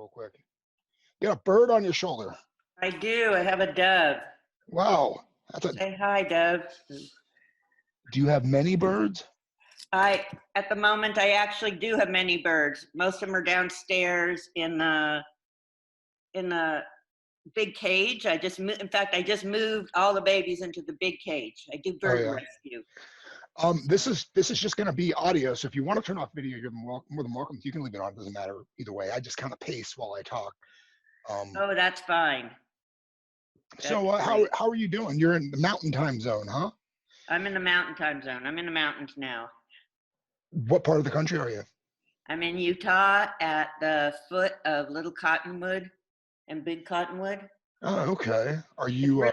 real quick. You got a bird on your shoulder. I do. I have a dove. Wow. Say hi, dove. Do you have many birds? At the moment, I actually do have many birds. Most of them are downstairs in the big cage. In fact, I just moved all the babies into the big cage. I do bird rescue. This is just going to be audio. So if you want to turn off video, you're more than welcome. You can leave it on. It doesn't matter either way. I just kind of pace while I talk. Oh, that's fine. So how are you doing? You're in the mountain time zone, huh? I'm in the mountain time zone. I'm in the mountains now. What part of the country are you? I'm in Utah at the foot of Little Cottonwood and Big Cottonwood. Oh, okay. Are you?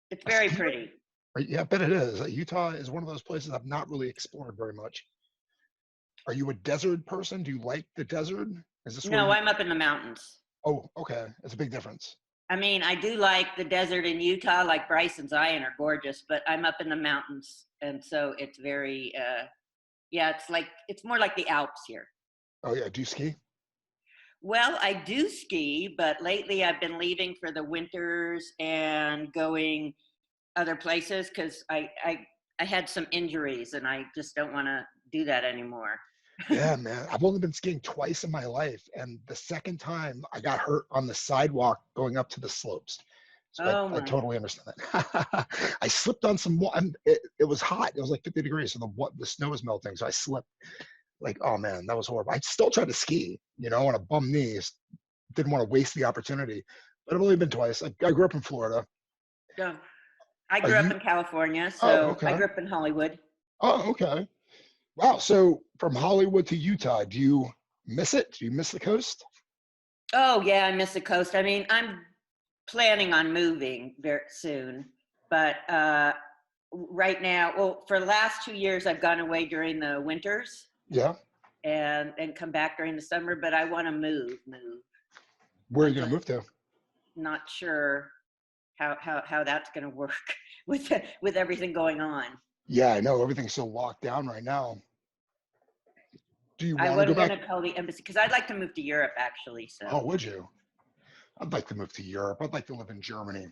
It's very pretty. Yeah, I bet it is. Utah is one of those places I've not really explored very much. Are you a desert person? Do you like the desert? Is this No, I'm up in the mountains. Oh, okay. It's a big difference. I mean, I do like the desert in Utah, like Bryce and Zion are gorgeous, but I'm up in the mountains. And so it's very, yeah, it's more like the Alps here. Oh yeah, do you ski? Well, I do ski, but lately I've been leaving for the winters and going other places because I had some injuries and I just don't want to do that anymore. Yeah, man. I've only been skiing twice in my life, and the second time I got hurt on the sidewalk going up to the slopes. So I totally understand that. I slipped on some. It was hot. It was like 50 degrees, so the snow was melting. So I slipped. Like, oh man, that was horrible. I still tried to ski, on a bum knee. Didn't want to waste the opportunity, but I've only been twice. I grew up in Florida. Yeah, I grew up in California, so I grew up in Hollywood. Oh, okay. Wow. So from Hollywood to Utah, do you miss it? Do you miss the coast? Oh yeah, I miss the coast. I mean, I'm planning on moving very soon, but right now, well, for the last 2 years, I've gone away during the winters. Yeah. And come back during the summer, but I want to move. Where are you going to move to? Not sure how that's going to work with everything going on. Yeah, I know everything's so locked down right now. Do you want to go back? I wasn't going to call the embassy because I'd like to move to Europe actually. So. Oh, would you? I'd like to move to Europe. I'd like to live in Germany.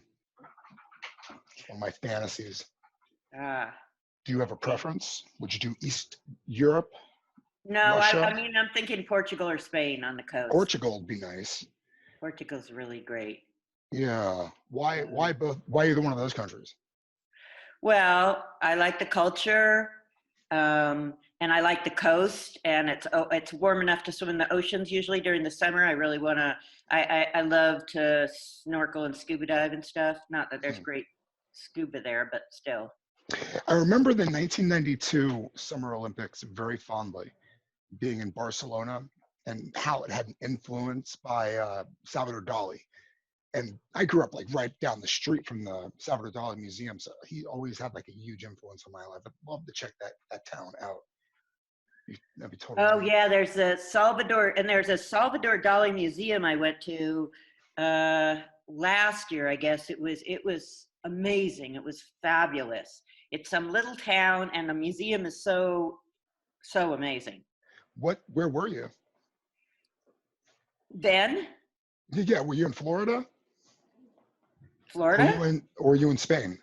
It's one of my fantasies. Do you have a preference? Would you do East Europe? No, I mean, I'm thinking Portugal or Spain on the coast. Portugal would be nice. Portugal's really great. Yeah. Why both? Why either one of those countries? Well, I like the culture, and I like the coast, and it's warm enough to swim in the oceans usually during the summer. I really want to, I love to snorkel and scuba dive and stuff. Not that there's great scuba there, but still. I remember the 1992 Summer Olympics very fondly, being in Barcelona and how it had an influence by Salvador Dali. And I grew up like right down the street from the Salvador Dali Museum. So he always had like a huge influence on my life. I'd love to check that town out. That'd be totally amazing. Yeah, there's a Salvador Dali museum I went to last year, I guess. It was amazing. It was fabulous. It's some little town and the museum is so amazing. Where were you? Then? Yeah, were you in Florida? Florida? Or were you in Spain?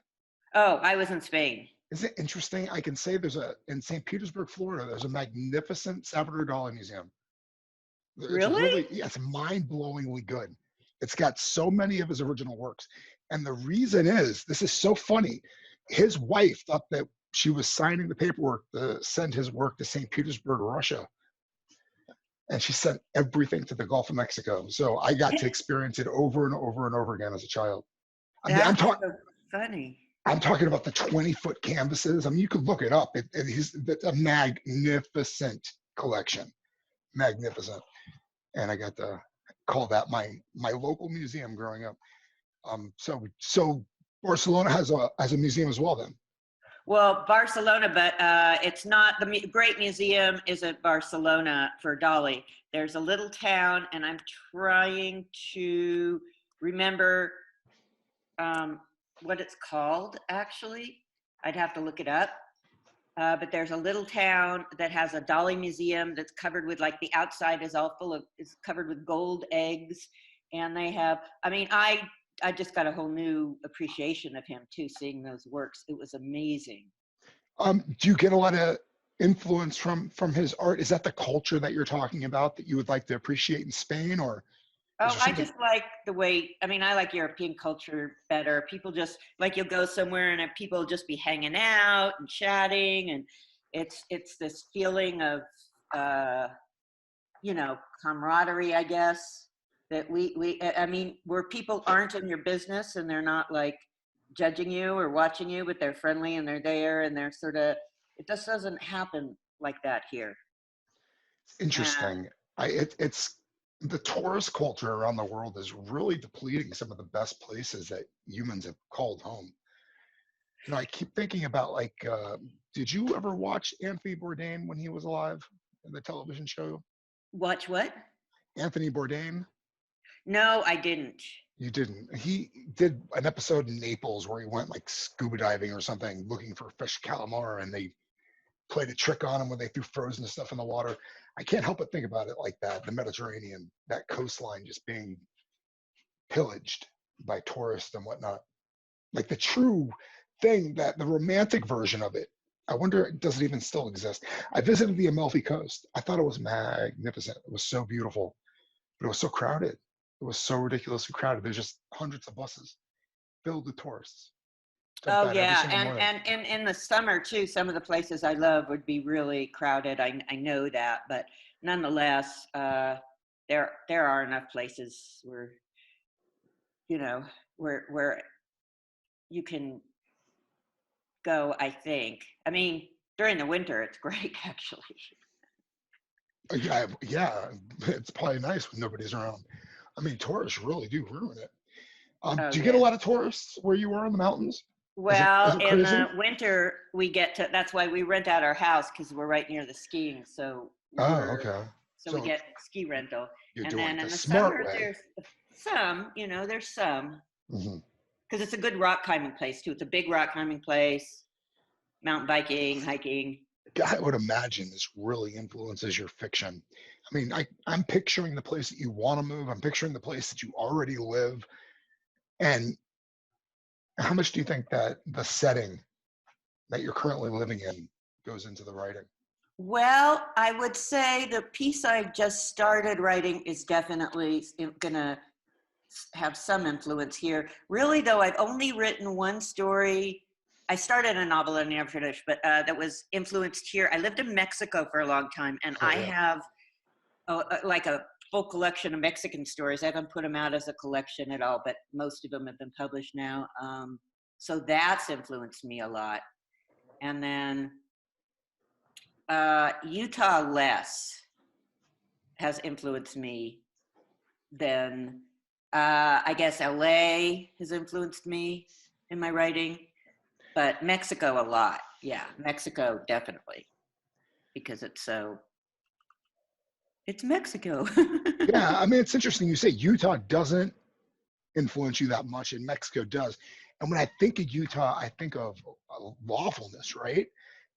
Oh, I was in Spain. Isn't it interesting? I can say in St. Petersburg, Florida, there's a magnificent Salvador Dali museum. Really? It's mind-blowingly good. It's got so many of his original works. And the reason is, this is so funny. His wife thought that she was signing the paperwork to send his work to St. Petersburg, Russia. And she sent everything to the Gulf of Mexico. So I got to experience it over and over and over again as a child. That's so funny. I'm talking about the 20-foot canvases. I mean, you could look it up. It's a magnificent collection. Magnificent. And I got to call that my local museum growing up. So Barcelona has a museum as well then. Well, Barcelona, but it's not, the great museum isn't Barcelona for Dali. There's a little town, and I'm trying to remember what it's called, actually. I'd have to look it up. but there's a little town that has a dolly museum that's covered with, like, the outside is all full of, is covered with gold eggs. And they have, I mean, I just got a whole new appreciation of him too, seeing those works. It was amazing. Do you get a lot of influence from his art? Is that the culture that you're talking about that you would like to appreciate in Spain, or is Oh, there I something? just like the way, I mean, I like European culture better. People just, like, you'll go somewhere and people just be hanging out and chatting, and it's this feeling of, uh, you know, camaraderie, I guess, that I mean, where people aren't in your business and they're not like judging you or watching you, but they're friendly and they're there and they're sort of, it just doesn't happen like that here. And Interesting. It's the tourist culture around the world is really depleting some of the best places that humans have called home. You know, I keep thinking about like, did you ever watch Anthony Bourdain when he was alive in the television show? watch what? Anthony Bourdain? No, I didn't. You didn't. He did an episode in Naples where he went like scuba diving or something, looking for fish calamar, and they played a trick on him when they threw frozen stuff in the water. I can't help but think about it like that, the Mediterranean, that coastline just being pillaged by tourists and whatnot. Like the true thing, that the romantic version of it. I wonder, does it even still exist? I visited the Amalfi Coast. I thought it was magnificent. It was so beautiful, but it was so crowded. It was so ridiculously crowded. There's just hundreds of buses filled with tourists. Jump Oh that every yeah, single morning. and in the summer too, some of the places I love would be really crowded. I know that, but nonetheless, there are enough places where, you know, where you can go. I think. I mean, during the winter, it's great actually. Yeah, yeah, it's probably nice when nobody's around. I mean, tourists really do ruin it. Oh Do you get a yeah. lot of tourists where you are in the mountains? Is Well, it in the crazy? winter we get to. That's why we rent out our house, because we're right near the skiing. Oh, okay. So we So get ski rental, you're and doing then it the in the smart summer way. there's some. You know, there's some, Hmm. because it's a good rock climbing place too. It's a big rock climbing place, mountain biking, hiking. I would imagine this really influences your fiction. I mean, I'm picturing the place that you want to move. I'm picturing the place that you already live. And how much do you think that the setting that you're currently living in goes into the writing? Well, I would say the piece I just started writing is definitely gonna have some influence here. Really, though, I've only written one story. I started a novel and never finished, but that was influenced here. I lived in Mexico for a long time, and Oh I yeah. have like a full collection of Mexican stories. I haven't put them out as a collection at all, but most of them have been published now. So that's influenced me a lot. And then Utah less has influenced me than I guess LA has influenced me in my writing, but Mexico a lot. Yeah, Mexico definitely, because it's Mexico. Yeah, I mean, it's interesting you say Utah doesn't influence you that much and Mexico does. And when I think of Utah, I think of lawfulness, right?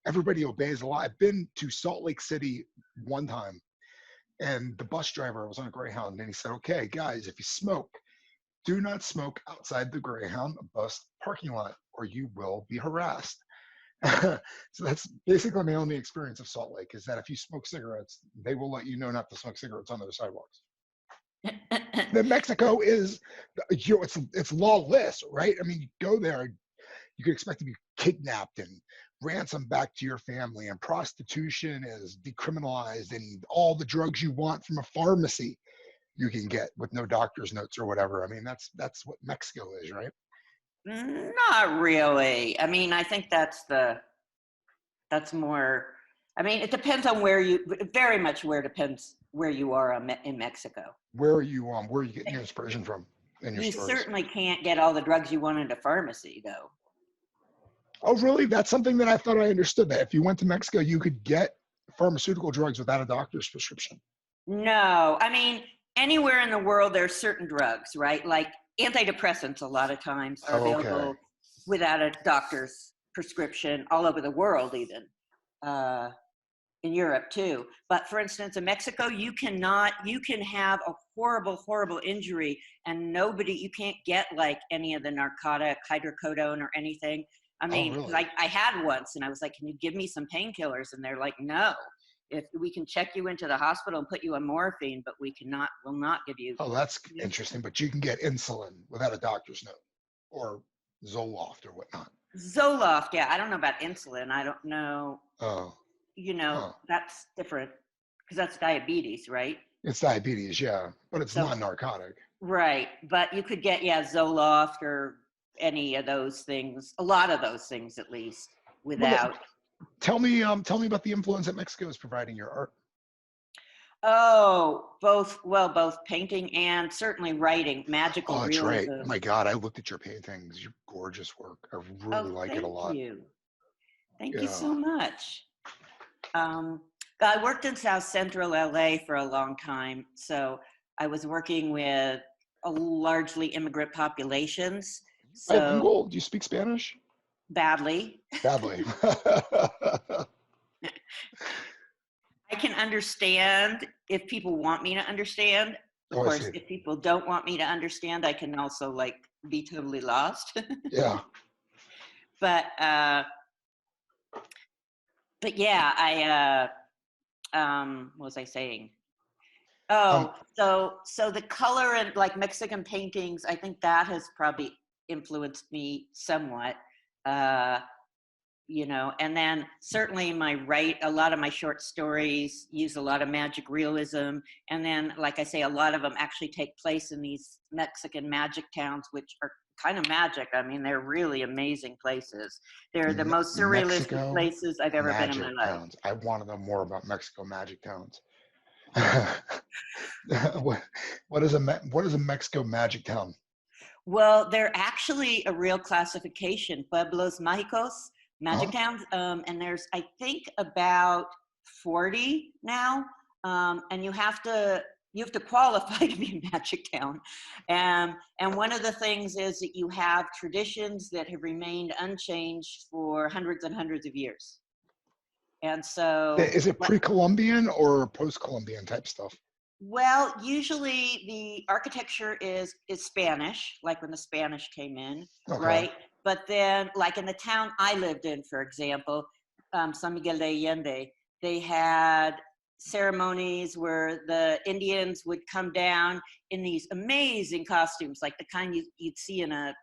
Everybody obeys the law. I've been to Salt Lake City one time, and the bus driver was on a Greyhound, and he said, "Okay, guys, if you smoke, do not smoke outside the Greyhound bus parking lot, or you will be harassed." So that's basically my only experience of Salt Lake, is that if you smoke cigarettes, they will let you know not to smoke cigarettes on their sidewalks. Then Mexico is, you know, it's lawless, right? I mean, you go there, you could expect to be kidnapped and ransomed back to your family, and prostitution is decriminalized, and all the drugs you want from a pharmacy you can get with no doctor's notes or whatever. I mean, that's what Mexico is, right? Not really. I mean, I think that's more. I mean, it depends on where you. Very much where depends where you are in Mexico. Where are you getting your inspiration from in your You stories? certainly can't get all the drugs you want in a pharmacy, though. Oh, really? That's something that I thought I understood, that if you went to Mexico, you could get pharmaceutical drugs without a doctor's prescription. No, I mean, anywhere in the world, there's certain drugs, right? Like antidepressants, a lot of times are Oh, okay. available without a doctor's prescription all over the world, even. in Europe too. But for instance, in Mexico, you can have a horrible injury and you can't get like any of the narcotic hydrocodone or anything. I Oh, mean, really? like I had once and I was like, can you give me some painkillers? And they're like, no, if we can check you into the hospital and put you on morphine, but will not give you. Oh, that's interesting. But you can get insulin without a doctor's note, or Zoloft or whatnot. Zoloft. Yeah. I don't know about insulin. I don't know. Oh, huh. That's different because that's diabetes, right? It's diabetes, yeah, but it's So, non-narcotic. right. But you could get, Zoloft or any of those things, a lot of those things at least, Well, without. tell me about the influence that Mexico is providing your art. Oh, both painting and certainly writing, magical Oh, that's right. realism. My God, I looked at your paintings. Your gorgeous work. I really Oh, like it a thank lot. you. Thank you Yeah. so much. Um, I worked in South Central LA for a long time. So I was working with largely immigrant populations. So Bilingual? Do you speak Spanish? badly. Badly. I can understand if people want me to understand. Of Oh, I course, see. if people don't want me to understand, I can also like be totally lost. Yeah. but yeah, what was I saying? Um, Oh, so the color in like Mexican paintings, I think that has probably influenced me somewhat. Uh, and then certainly a lot of my short stories use a lot of magic realism. And then, like I say, a lot of them actually take place in these Mexican magic towns, which are kind of magic. I mean, they're really amazing places. They're the most surrealistic Mexico places I've ever been in my magic life. towns. I want to know more about Mexico magic towns. what, what is a Mexico magic town? Well, they're actually a real classification, pueblos mágicos, magic Uh-huh. towns, and there's I think about 40 now, and you have to qualify to be a magic town, and one of the things is that you have traditions that have remained unchanged for hundreds and hundreds of years, and so. Is it pre-Columbian or post-Columbian type stuff? Well, usually the architecture is Spanish, like when the Spanish came in, Okay. right? But then, like in the town I lived in, for example, San Miguel de Allende, they had ceremonies where the Indians would come down in these amazing costumes, like the kind you'd see in a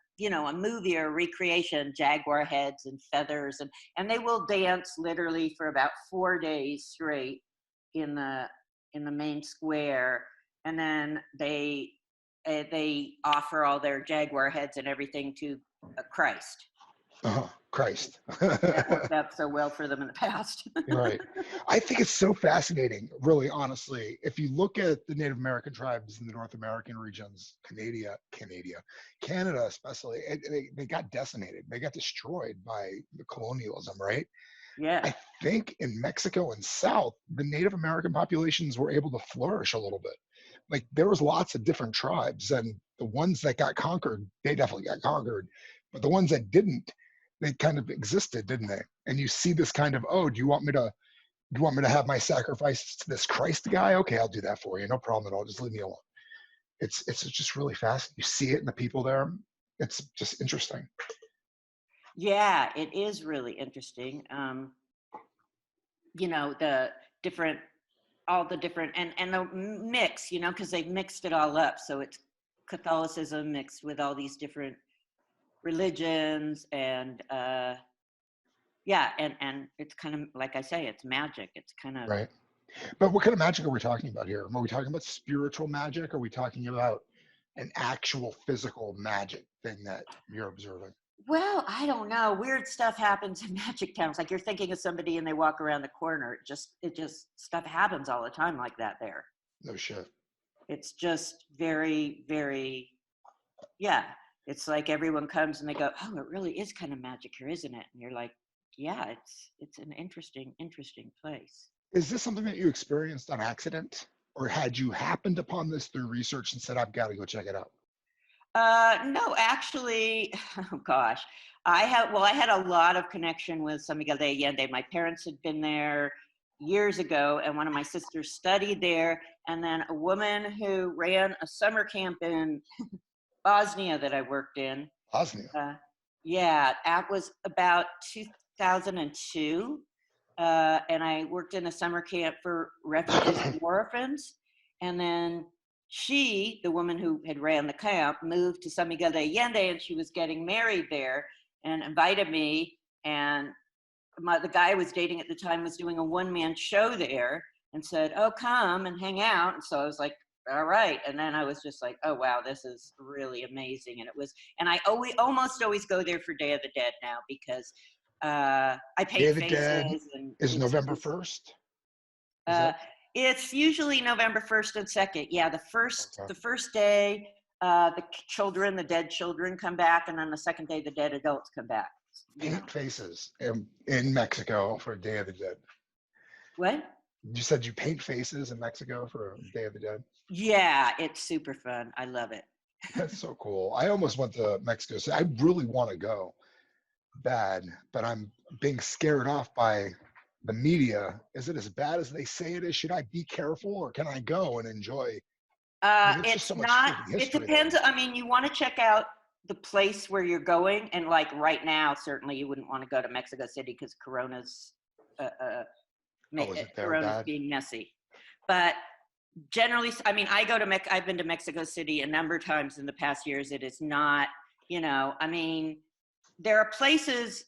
movie or a recreation, jaguar heads and feathers, and they will dance literally for about 4 days straight in the main square, and then they offer all their jaguar heads and everything to Christ. Christ. That worked out so well for them in the past. Right. I think it's so fascinating, really, honestly. If you look at the Native American tribes in the North American regions, Canada especially, they got decimated. They got destroyed by the colonialism, right? Yeah. I think in Mexico and South, the Native American populations were able to flourish a little bit. Like there was lots of different tribes, and the ones that got conquered, they definitely got conquered. But the ones that didn't, they kind of existed, didn't they? And you see this kind of, oh, do you want me to have my sacrifices to this Christ guy? Okay, I'll do that for you. No problem at all. Just leave me alone. It's just really fast. You see it in the people there. It's just interesting. Yeah, it is really interesting. The different, all the different, and the mix, because they've mixed it all up. So it's Catholicism mixed with all these different religions, and yeah, and it's kind of like I say, it's magic. It's kind of. Right. But what kind of magic are we talking about here? Are we talking about spiritual magic? Are we talking about an actual physical magic thing that you're observing? Well, I don't know. Weird stuff happens in magic towns. Like you're thinking of somebody and they walk around the corner. It just stuff happens all the time like that there. No shit. It's just very, very, yeah. It's like everyone comes and they go, "Oh, it really is kind of magic here, isn't it?" And you're like, "Yeah, it's an interesting place." Is this something that you experienced on accident? Or had you happened upon this through research and said, I've got to go check it out? No, actually, oh gosh, I had a lot of connection with San Miguel de Allende. My parents had been there years ago, and one of my sisters studied there. And then a woman who ran a summer camp in Bosnia that I worked in. Bosnia. Yeah, that was about 2002. And I worked in a summer camp for refugees and orphans. And then she, the woman who had ran the camp, moved to San Miguel de Allende, and she was getting married there and invited me. And the guy I was dating at the time was doing a one-man show there and said, "Oh, come and hang out." And so I was like, all right. And then I was just like, oh, wow, this is really amazing. And it was, and I almost always go there for Day of the Dead now because I Day paint of the Dead faces. And is November 1st. It's usually November 1st and 2nd. Yeah, the first day, the dead children come back, and then the second day, the dead adults come back. Paint faces in Mexico for Day of the Dead. What? You said you paint faces in Mexico for Day of the Dead? Yeah, it's super fun. I love it. That's so cool. I almost went to Mexico. So I really want to go bad, but I'm being scared off by the media. Is it as bad as they say it is? Should I be careful, or can I go and enjoy? It's so not, it depends. I mean, you want to check out the place where you're going. And like right now, certainly you wouldn't want to go to Mexico City because Corona's being messy. But generally, I mean, I've been to Mexico City a number of times in the past years. It is not, I mean, there are places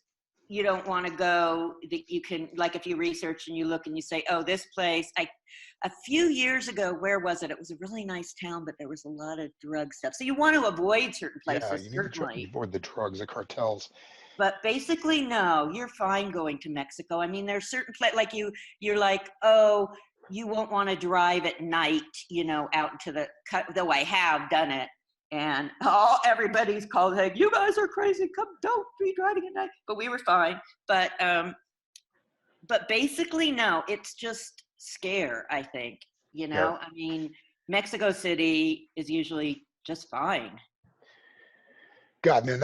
you don't want to go that you can, like if you research and you look and you say, oh, this place, a few years ago, where was it? It was a really nice town, but there was a lot of drug stuff. So you want to avoid certain places, yeah, you need to avoid the drugs, the cartels. But basically, no, you're fine going to Mexico. I mean, there's certain places, like you're like, oh, you won't want to drive at night, out into the cut, though I have done it. And everybody's called, like, you guys are crazy. Don't be driving at night. But we were fine. But basically, no, it's just scare, I think. Yeah. I mean, Mexico City is usually just fine. God, man,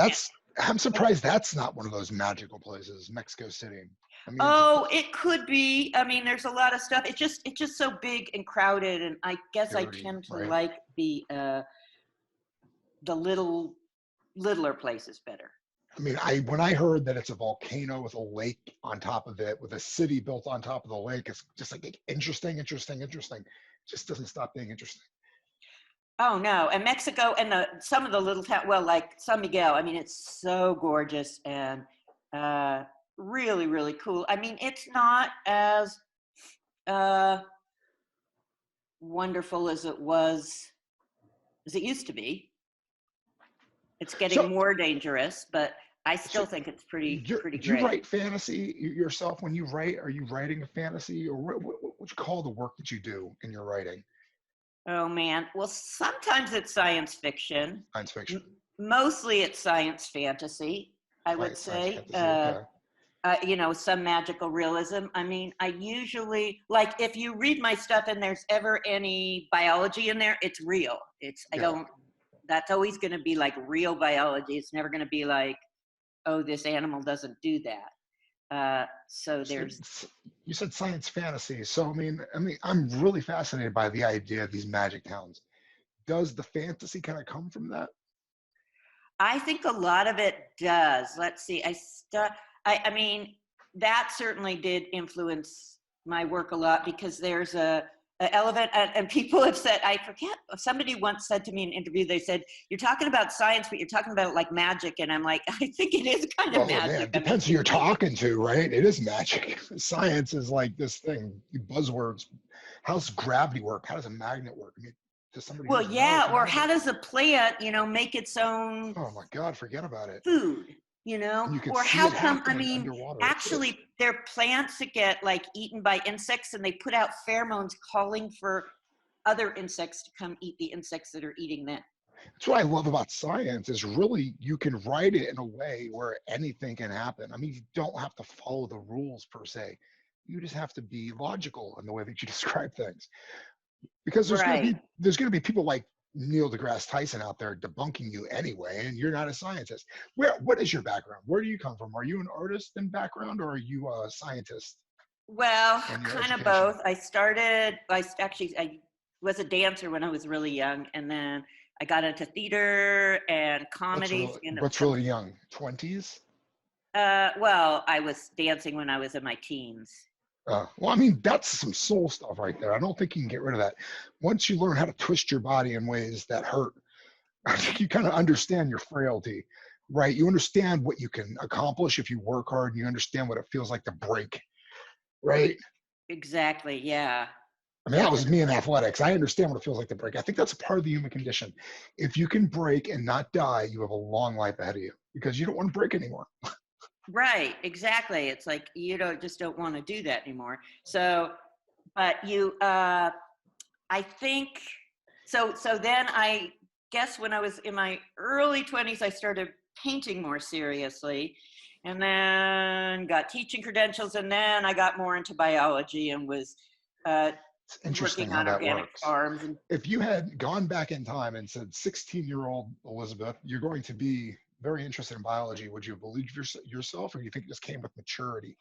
I'm surprised that's not one of those magical places, Mexico City. I mean, it could be. I mean, there's a lot of stuff. It's just so big and crowded, and I guess I tend to like the littler places better. I mean, when I heard that it's a volcano with a lake on top of it, with a city built on top of the lake, it's just like interesting. It just doesn't stop being interesting. Oh no, and Mexico and some of the little towns, well, like San Miguel, I mean, it's so gorgeous and really, really cool. I mean, it's not as wonderful as it used to be. It's getting more dangerous, but I still think it's pretty great. Do you write fantasy yourself when you write? Are you writing a fantasy, or what would you call the work that you do in your writing? Oh man, well, sometimes it's science fiction. Science fiction. Mostly it's science fantasy, I would say. Some magical realism. I mean, I usually, like, if you read my stuff and there's ever any biology in there, it's real. That's always going to be like real biology. It's never going to be like, oh, this animal doesn't do that. So there's. You said science fantasy. So, I mean, I'm really fascinated by the idea of these magic towns. Does the fantasy kind of come from that? I think a lot of it does. Let's see. I mean, that certainly did influence my work a lot because there's a element, and people have said, I forget, somebody once said to me in an interview, they said, you're talking about science, but you're talking about it like magic. And I'm like, I think it is kind of magic. Man, it depends who you're talking to, right? It is magic. Science is like this thing, buzzwords. How does gravity work? How does a magnet work? I mean, does somebody or how does a plant, make its own oh my God, forget about it. Food, or how come, I mean, underwater. Actually, there are plants that get like eaten by insects and they put out pheromones calling for other insects to come eat the insects that are eating them. That's what I love about science is really you can write it in a way where anything can happen. I mean, you don't have to follow the rules per se. You just have to be logical in the way that you describe things. Because there's going to be people like Neil deGrasse Tyson out there debunking you anyway, and you're not a scientist. What is your background? Where do you come from? Are you an artist in background, or are you a scientist Well, in your kind of education? both. I was a dancer when I was really young, and then I got into theater and comedy. What's really young? 20s? Well, I was dancing when I was in my teens. Well, I mean, that's some soul stuff right there. I don't think you can get rid of that. Once you learn how to twist your body in ways that hurt, I think you kind of understand your frailty, right? You understand what you can accomplish if you work hard. You understand what it feels like to break, right? Exactly. Yeah. I mean, that was me in athletics. I understand what it feels like to break. I think that's a part of the human condition. If you can break and not die, you have a long life ahead of you because you don't want to break anymore. Right. Exactly. It's like you don't want to do that anymore. So, but I think so. So then I guess when I was in my early 20s, I started painting more seriously, and then got teaching credentials, and then I got more into biology and was It's interesting working how on that organic works. farms. And If you had gone back in time and said, 16-year-old Elizabeth, you're going to be very interested in biology, would you have believed yourself, or do you think it just came with maturity?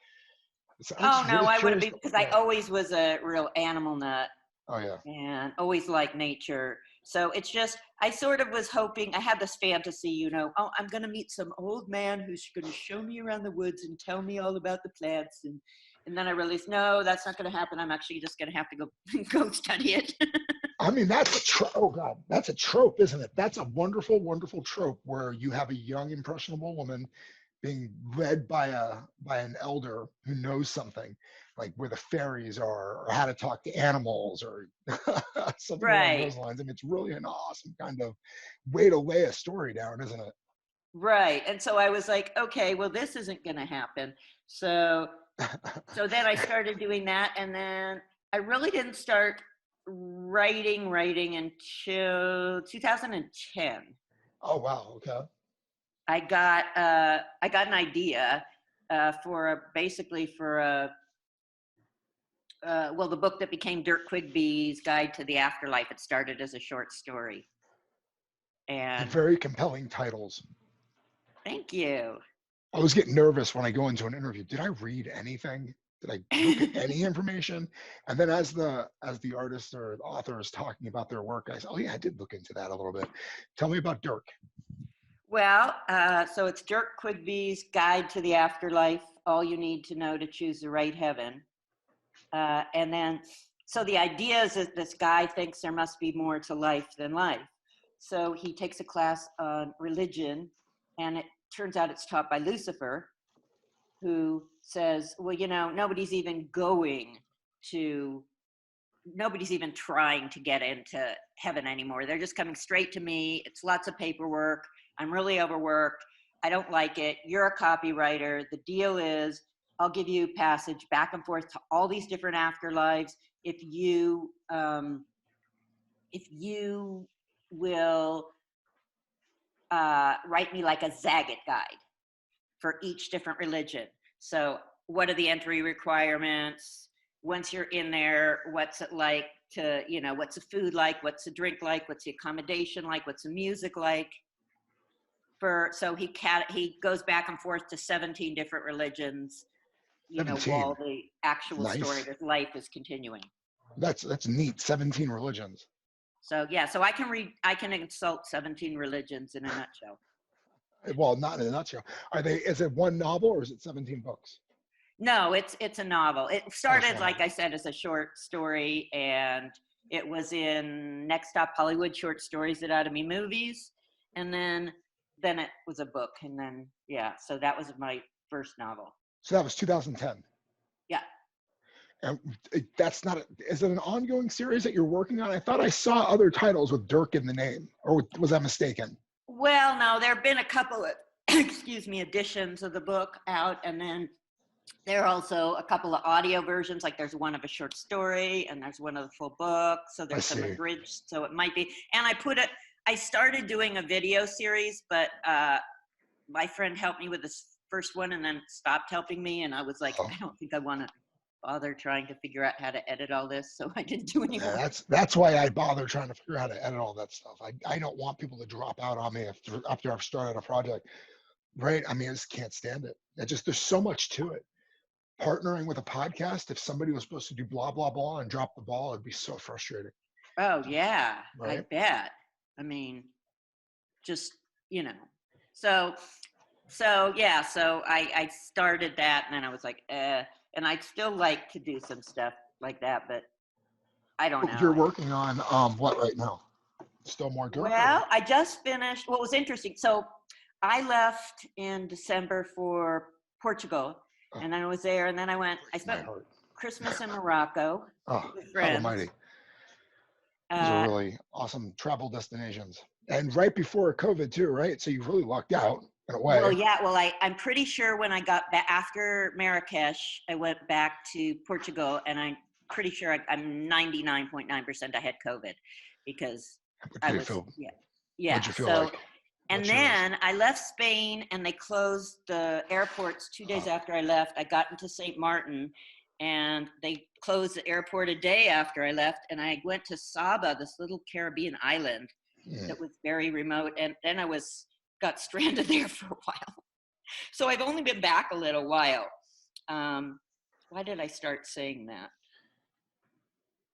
I'm oh just no, really I would have curious. been because I Yeah. always was a real animal nut Oh, yeah. and always liked nature. So it's just, I sort of was hoping, I had this fantasy, oh, I'm going to meet some old man who's going to show me around the woods and tell me all about the plants. And then I realized, no, that's not going to happen. I'm actually just going to have to go, go study it. I mean, that's a trope. Oh God, that's a trope, isn't it? That's a wonderful, wonderful trope where you have a young, impressionable woman being led by an elder who knows something, like where the fairies are, or how to talk to animals, or something along Right. those lines. And it's really an awesome kind of way to lay a story down, isn't Right. And so I was like, okay, well, this isn't going to happen. So, it? so then I started doing that. And then I really didn't start writing until 2010. Oh wow, okay. I got an idea basically for well, the book that became Dirk Quigley's Guide to the Afterlife. It started as a short story, and Very compelling titles. thank you. I was getting nervous when I go into an interview. Did I read anything? Did I look at any information? And then as the artist or the author is talking about their work, I said, "Oh yeah, I did look into that a little bit." Tell me about Dirk. Well, so it's Dirk Quigley's Guide to the Afterlife. All you need to know to choose the right heaven. And then, so the idea is that this guy thinks there must be more to life than life. So he takes a class on religion, and it turns out it's taught by Lucifer, who says, well, nobody's even trying to get into heaven anymore. They're just coming straight to me. It's lots of paperwork. I'm really overworked. I don't like it. You're a copywriter. The deal is I'll give you passage back and forth to all these different afterlives if you will write me like a Zagat guide for each different religion. So what are the entry requirements? Once you're in there, what's it like what's the food like? What's the drink like? What's the accommodation like? What's the music like? So he goes back and forth to 17 different religions, while 17. the actual story of Nice. his life is continuing. That's neat. 17 religions. So yeah, so I can insult 17 religions in a nutshell. Well, not in a nutshell. Is it one novel or is it 17 books? No, it's a novel. It Oh, started, like I said, as a short story, and it was in Next Stop Hollywood Short Stories That Ought to Be Movies, and then it was a book, and then yeah, so that was my first novel. So that was 2010. Yeah. And is it an ongoing series that you're working on? I thought I saw other titles with Dirk in the name, or was I mistaken? Well, no, there have been a couple of excuse me editions of the book out, and then there are also a couple of audio versions, like there's one of a short story and there's one of the full book. So I there's some see. abridged, so it might be. And I started doing a video series, but my friend helped me with this first one and then stopped helping me. And I was like, Oh, I don't think I want to bother trying to figure out how to edit all this, so I didn't do any more. Yeah, that's why I bother trying to figure out how to edit all that stuff. I don't want people to drop out on me after I've started a project, right? I mean, I just can't stand it. There's so much to it. Partnering with a podcast, if somebody was supposed to do blah blah blah and drop the ball, it'd be so frustrating. Oh yeah, I Right? bet. I mean, just, you know. So yeah, so I started that, and then I was like, and I'd still like to do some stuff like that, but I don't You're know. working on what right now? Still more dirt? Well, I just finished. What was interesting? So I left in December for Portugal, Oh, and then I was there, and then I spent Christmas in Morocco oh, with God friends. almighty. These are really awesome travel destinations. And right before COVID too, right? So you really lucked out in a way. Well, yeah. Well, I'm pretty sure when I got back after Marrakesh, I went back to Portugal, and I'm pretty sure I'm 99.9% I had COVID because I was, yeah. What'd you feel So, like? and then I left Spain, and they closed the airports 2 days after I left. I got into St. Martin, and they closed the airport a day after I left, and I went to Saba, this little Caribbean island that was very remote, and then I got stranded there for a while. So I've only been back a little while. Why did I start saying that?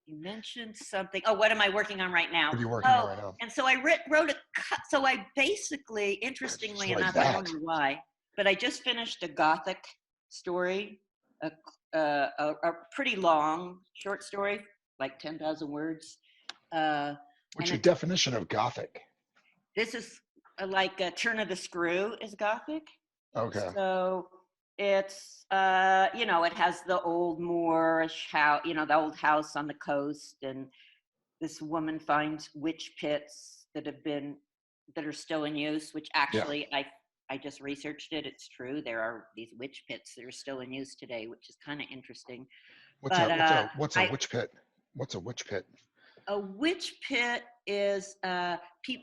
You mentioned something. Oh, what am I working on right now? What are you working on right now? And so I wrote so I basically, interestingly enough, I don't know why, but I just finished a Gothic story, a pretty long short story, like 10,000 words. What's your definition of Gothic? This is like a Turn of the Screw is Gothic. Okay. So it's, it has the old Moorish house, the old house on the coast, and this woman finds witch pits that are still in use, which actually I just researched it. It's true. There are these witch pits that are still in use today, which is kind of interesting. What's a witch pit? What's a witch pit? A witch pit is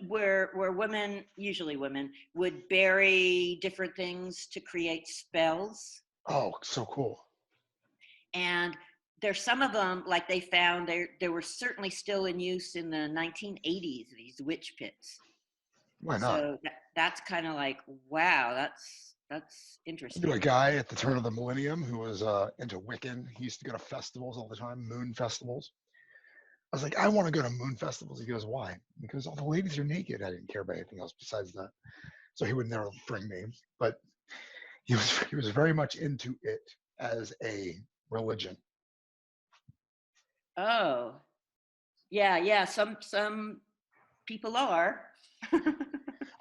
where women, usually women, would bury different things to create spells. Oh, so cool. And there's some of them, like they found, they were certainly still in use in the 1980s, these witch pits. Why not? So that's kind of like, wow, that's interesting. I knew a guy at the turn of the millennium who was into Wiccan. He used to go to festivals all the time, moon festivals. I was like, I want to go to moon festivals. He goes, why? Because all the ladies are naked. I didn't care about anything else besides that. So he would never bring me. But he was very much into it as a religion. Oh, yeah. Some people are.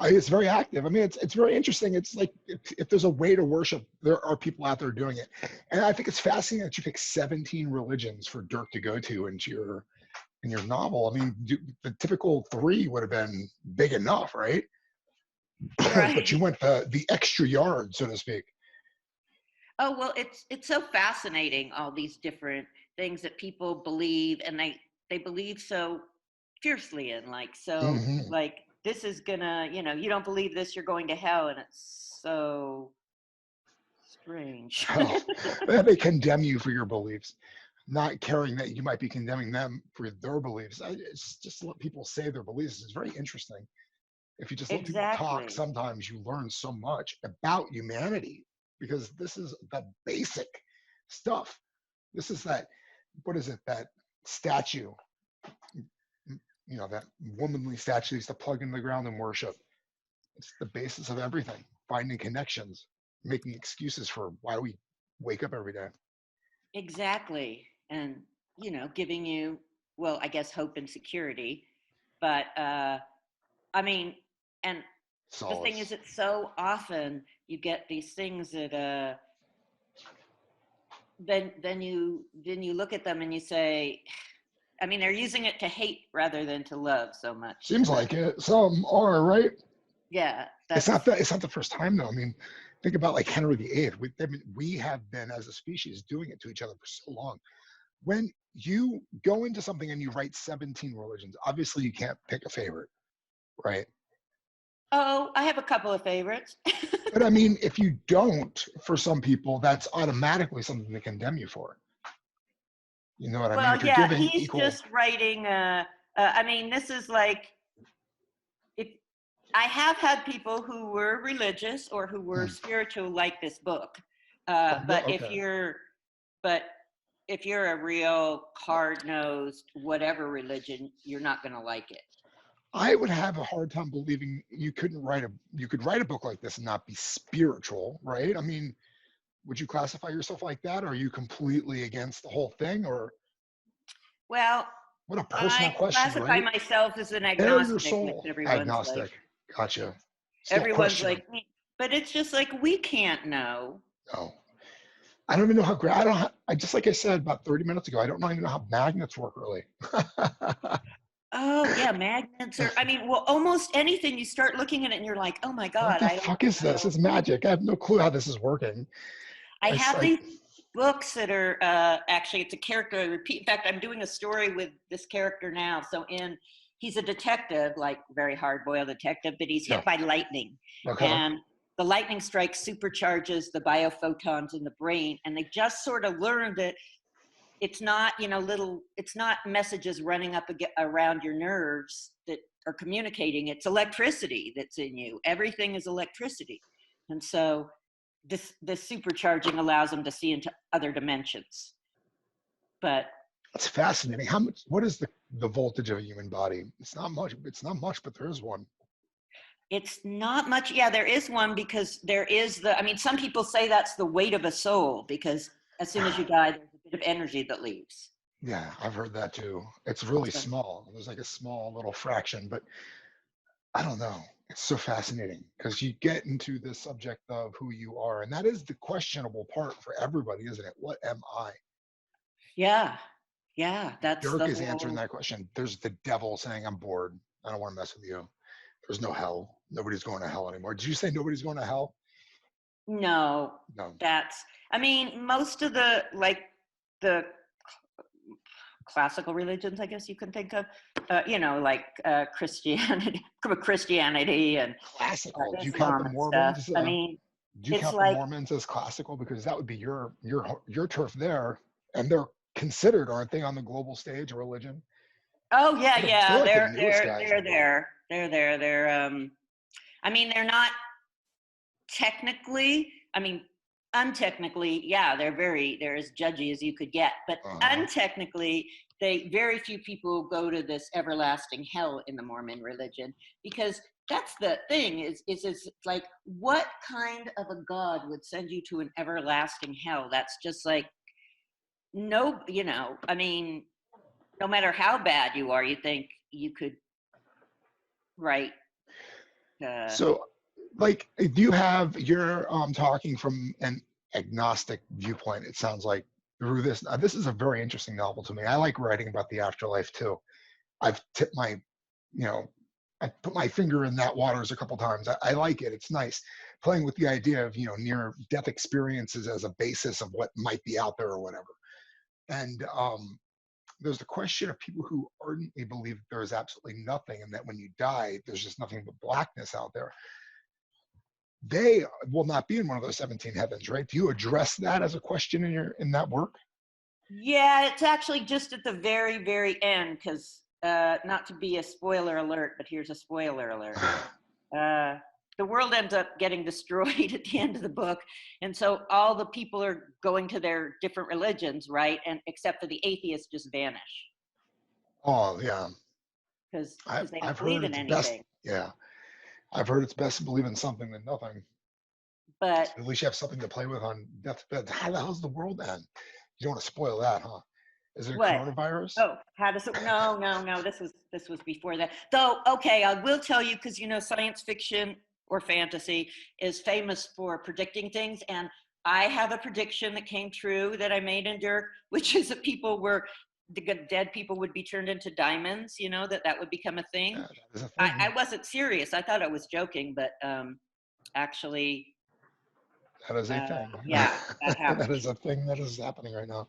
It's very active. I mean, it's very interesting. It's like if there's a way to worship, there are people out there doing it. And I think it's fascinating that you pick 17 religions for Dirk to go to in your novel. I mean, the typical 3 would have been big enough, right? Right. But you went the extra yard, so to speak. Oh, well, it's so fascinating, all these different things that people believe, and they believe so fiercely in, like, so like, this is gonna, you don't believe this, you're going to hell, and it's so strange. They condemn you for your beliefs, not caring that you might be condemning them for their beliefs. It's just let people say their beliefs. It's very interesting. If you just let people talk, sometimes you learn so much about humanity, because this is the basic stuff. This is that statue, that womanly statue used to plug into the ground and worship. It's the basis of everything. Finding connections, making excuses for why we wake up every day. Exactly. And, giving you, well, I guess, hope and security. But, I mean, and the thing is, it's so often you get these things that, then you look at them and you say, I mean, they're using it to hate rather than to love so much. Seems like it. Some are, right? Yeah. It's not the first time, though. I mean, think about like Henry VIII. We have been, as a species, doing it to each other for so long. When you go into something and you write 17 religions, obviously you can't pick a favorite, right? Oh, I have a couple of favorites. But I mean, if you don't, for some people, that's automatically something to condemn you for. You know what I mean? Well, If you're yeah, giving he's equal, just writing. I mean, this is like if I have had people who were religious or who were hmm, spiritual like this book, but okay. but if you're a real hard-nosed whatever religion, you're not going to like it. I would have a hard time believing you could write a book like this and not be spiritual, right? I mean, would you classify yourself like that? Or are you completely against the whole thing? Or Well, what a personal I question, classify right? myself as an Bare your agnostic, which soul. everyone's like, Agnostic. Gotcha. Still everyone's questioning. like me. But it's just like we can't know. No. I don't even know how I don't I just like I said about 30 minutes ago, I don't even know how magnets work really. Oh yeah, magnets are. I mean, well, almost anything you start looking at it and you're like, oh my What god, the I don't fuck is this? know. It's magic. I have no clue how this is working. I It's have like, these books that are actually it's a character I repeat. In fact, I'm doing a story with this character now. So he's a detective, like very hard boiled detective, but he's yeah. hit by lightning, Okay. and the lightning strike supercharges the biophotons in the brain, and they just sort of learned that it's not it's not messages running up around your nerves that are communicating. It's electricity that's in you. Everything is electricity, and so this supercharging allows them to see into other dimensions. But That's fascinating. How much what is the voltage of a human body? It's not much. It's not much, but there is one. it's not much. Yeah, there is one because there is I mean, some people say that's the weight of a soul because as soon as you die, there's a bit of energy that leaves. Yeah, I've heard that too. It's really So, small. There's like a small little fraction, but I don't know. It's so fascinating because you get into the subject of who you are, and that is the questionable part for everybody, isn't it? What am I? yeah, yeah, that's Dirk the is answering whole. that question. There's the devil saying, I'm bored. I don't want to mess with you. There's no hell. Nobody's going to hell anymore. Did you say nobody's going to hell? No, No. that's. I mean, most of the classical religions, I guess you can think of, like Christianity, Christianity and Classical. Do you count the Islam and stuff. Mormons? I mean, Do you it's count the like, Mormons as classical? Because that would be your turf there, and they're considered, aren't they, on the global stage, a religion? oh yeah, They're yeah, like the newest guys in the world. I mean, they're not technically. I mean, untechnically, yeah, they're as judgy as you could get. But Uh-huh. untechnically, they very few people go to this everlasting hell in the Mormon religion because that's the thing is like what kind of a god would send you to an everlasting hell? That's just like no, I mean, no matter how bad you are, you think you could write. Uh, So, like, do you have you're talking from an agnostic viewpoint? It sounds like through this. This is a very interesting novel to me. I like writing about the afterlife too. I've tipped my, you know, I put my finger in that waters a couple times. I like it. It's nice playing with the idea of near death experiences as a basis of what might be out there or whatever. And there's the question of people who ardently believe that there is absolutely nothing, and that when you die, there's just nothing but blackness out there. They will not be in one of those 17 heavens, right? Do you address that as a question in that work? Yeah, it's actually just at the very, very end because not to be a spoiler alert, but here's a spoiler alert. Uh, the world ends up getting destroyed at the end of the book, and so all the people are going to their different religions, right? And except for the atheists, just vanish Oh yeah, because they don't I've believe heard in it's best. anything. Yeah, I've heard it's best to believe in something than nothing. But At least you have something to play with on deathbed. How the hell's the world end? You don't want to spoil that, huh? Is it a what? coronavirus? Oh, how does it? No, no, no. This was before that. Though, okay, I will tell you because science fiction or fantasy is famous for predicting things, and I have a prediction that came true that I made in Dirk, which is that the dead people would be turned into diamonds. That would become a Yeah, thing. that is a I thing. wasn't serious. I thought I was joking, but actually, That is a thing. yeah, that That happened. is a thing that is happening right now.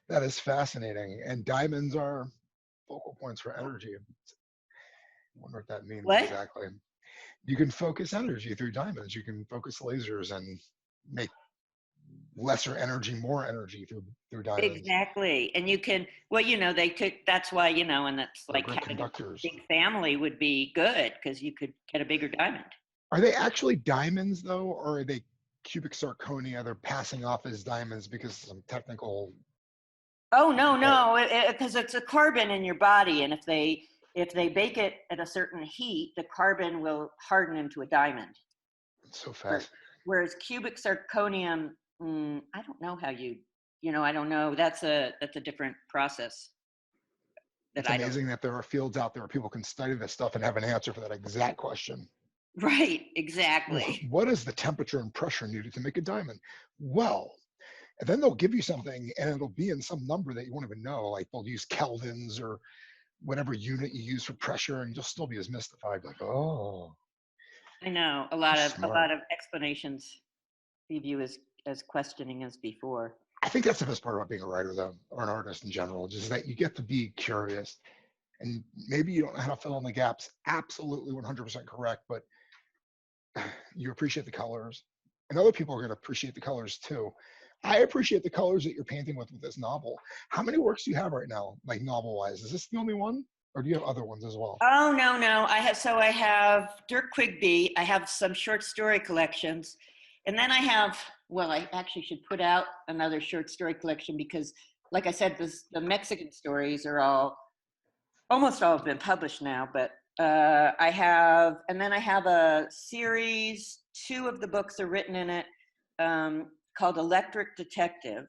That is fascinating. And diamonds are focal points for energy. I wonder what that means What? exactly. You can focus energy through diamonds. You can focus lasers and make lesser energy, more energy through diamonds. Exactly. And you can, well, they could, that's why, and it's They're like great having a conductors. big family would be good because you could get a bigger diamond. Are they actually diamonds though, or are they cubic zirconia? They're passing off as diamonds because of some technical. Oh, no, because it's a carbon in your body. And if they bake it at a certain heat, the carbon will harden into a diamond. It's so fast. Whereas cubic zirconium, I don't know how I don't know. That's a different process. It's amazing that there are fields out there where people can study this stuff and have an answer for that exact question. Right, exactly. What is the temperature and pressure needed to make a diamond? Well, and then they'll give you something and it'll be in some number that you won't even know. Like they'll use kelvins or whatever unit you use for pressure, and you'll still be as mystified. Like, oh. I know a lot of explanations leave you as questioning as before. I think that's the best part about being a writer, though, or an artist in general, just that you get to be curious. And maybe you don't know how to fill in the gaps absolutely 100% correct, but you appreciate the colors. And other people are going to appreciate the colors too. I appreciate the colors that you're painting with this novel. How many works do you have right now, like novel-wise? Is this the only one? Or do you have other ones as well? Oh, no. I have Dirk Quigley. I have some short story collections. And then I actually should put out another short story collection because, like I said, the Mexican stories are almost all have been published now. But I have a series. 2 of the books are written in it called Electric Detective.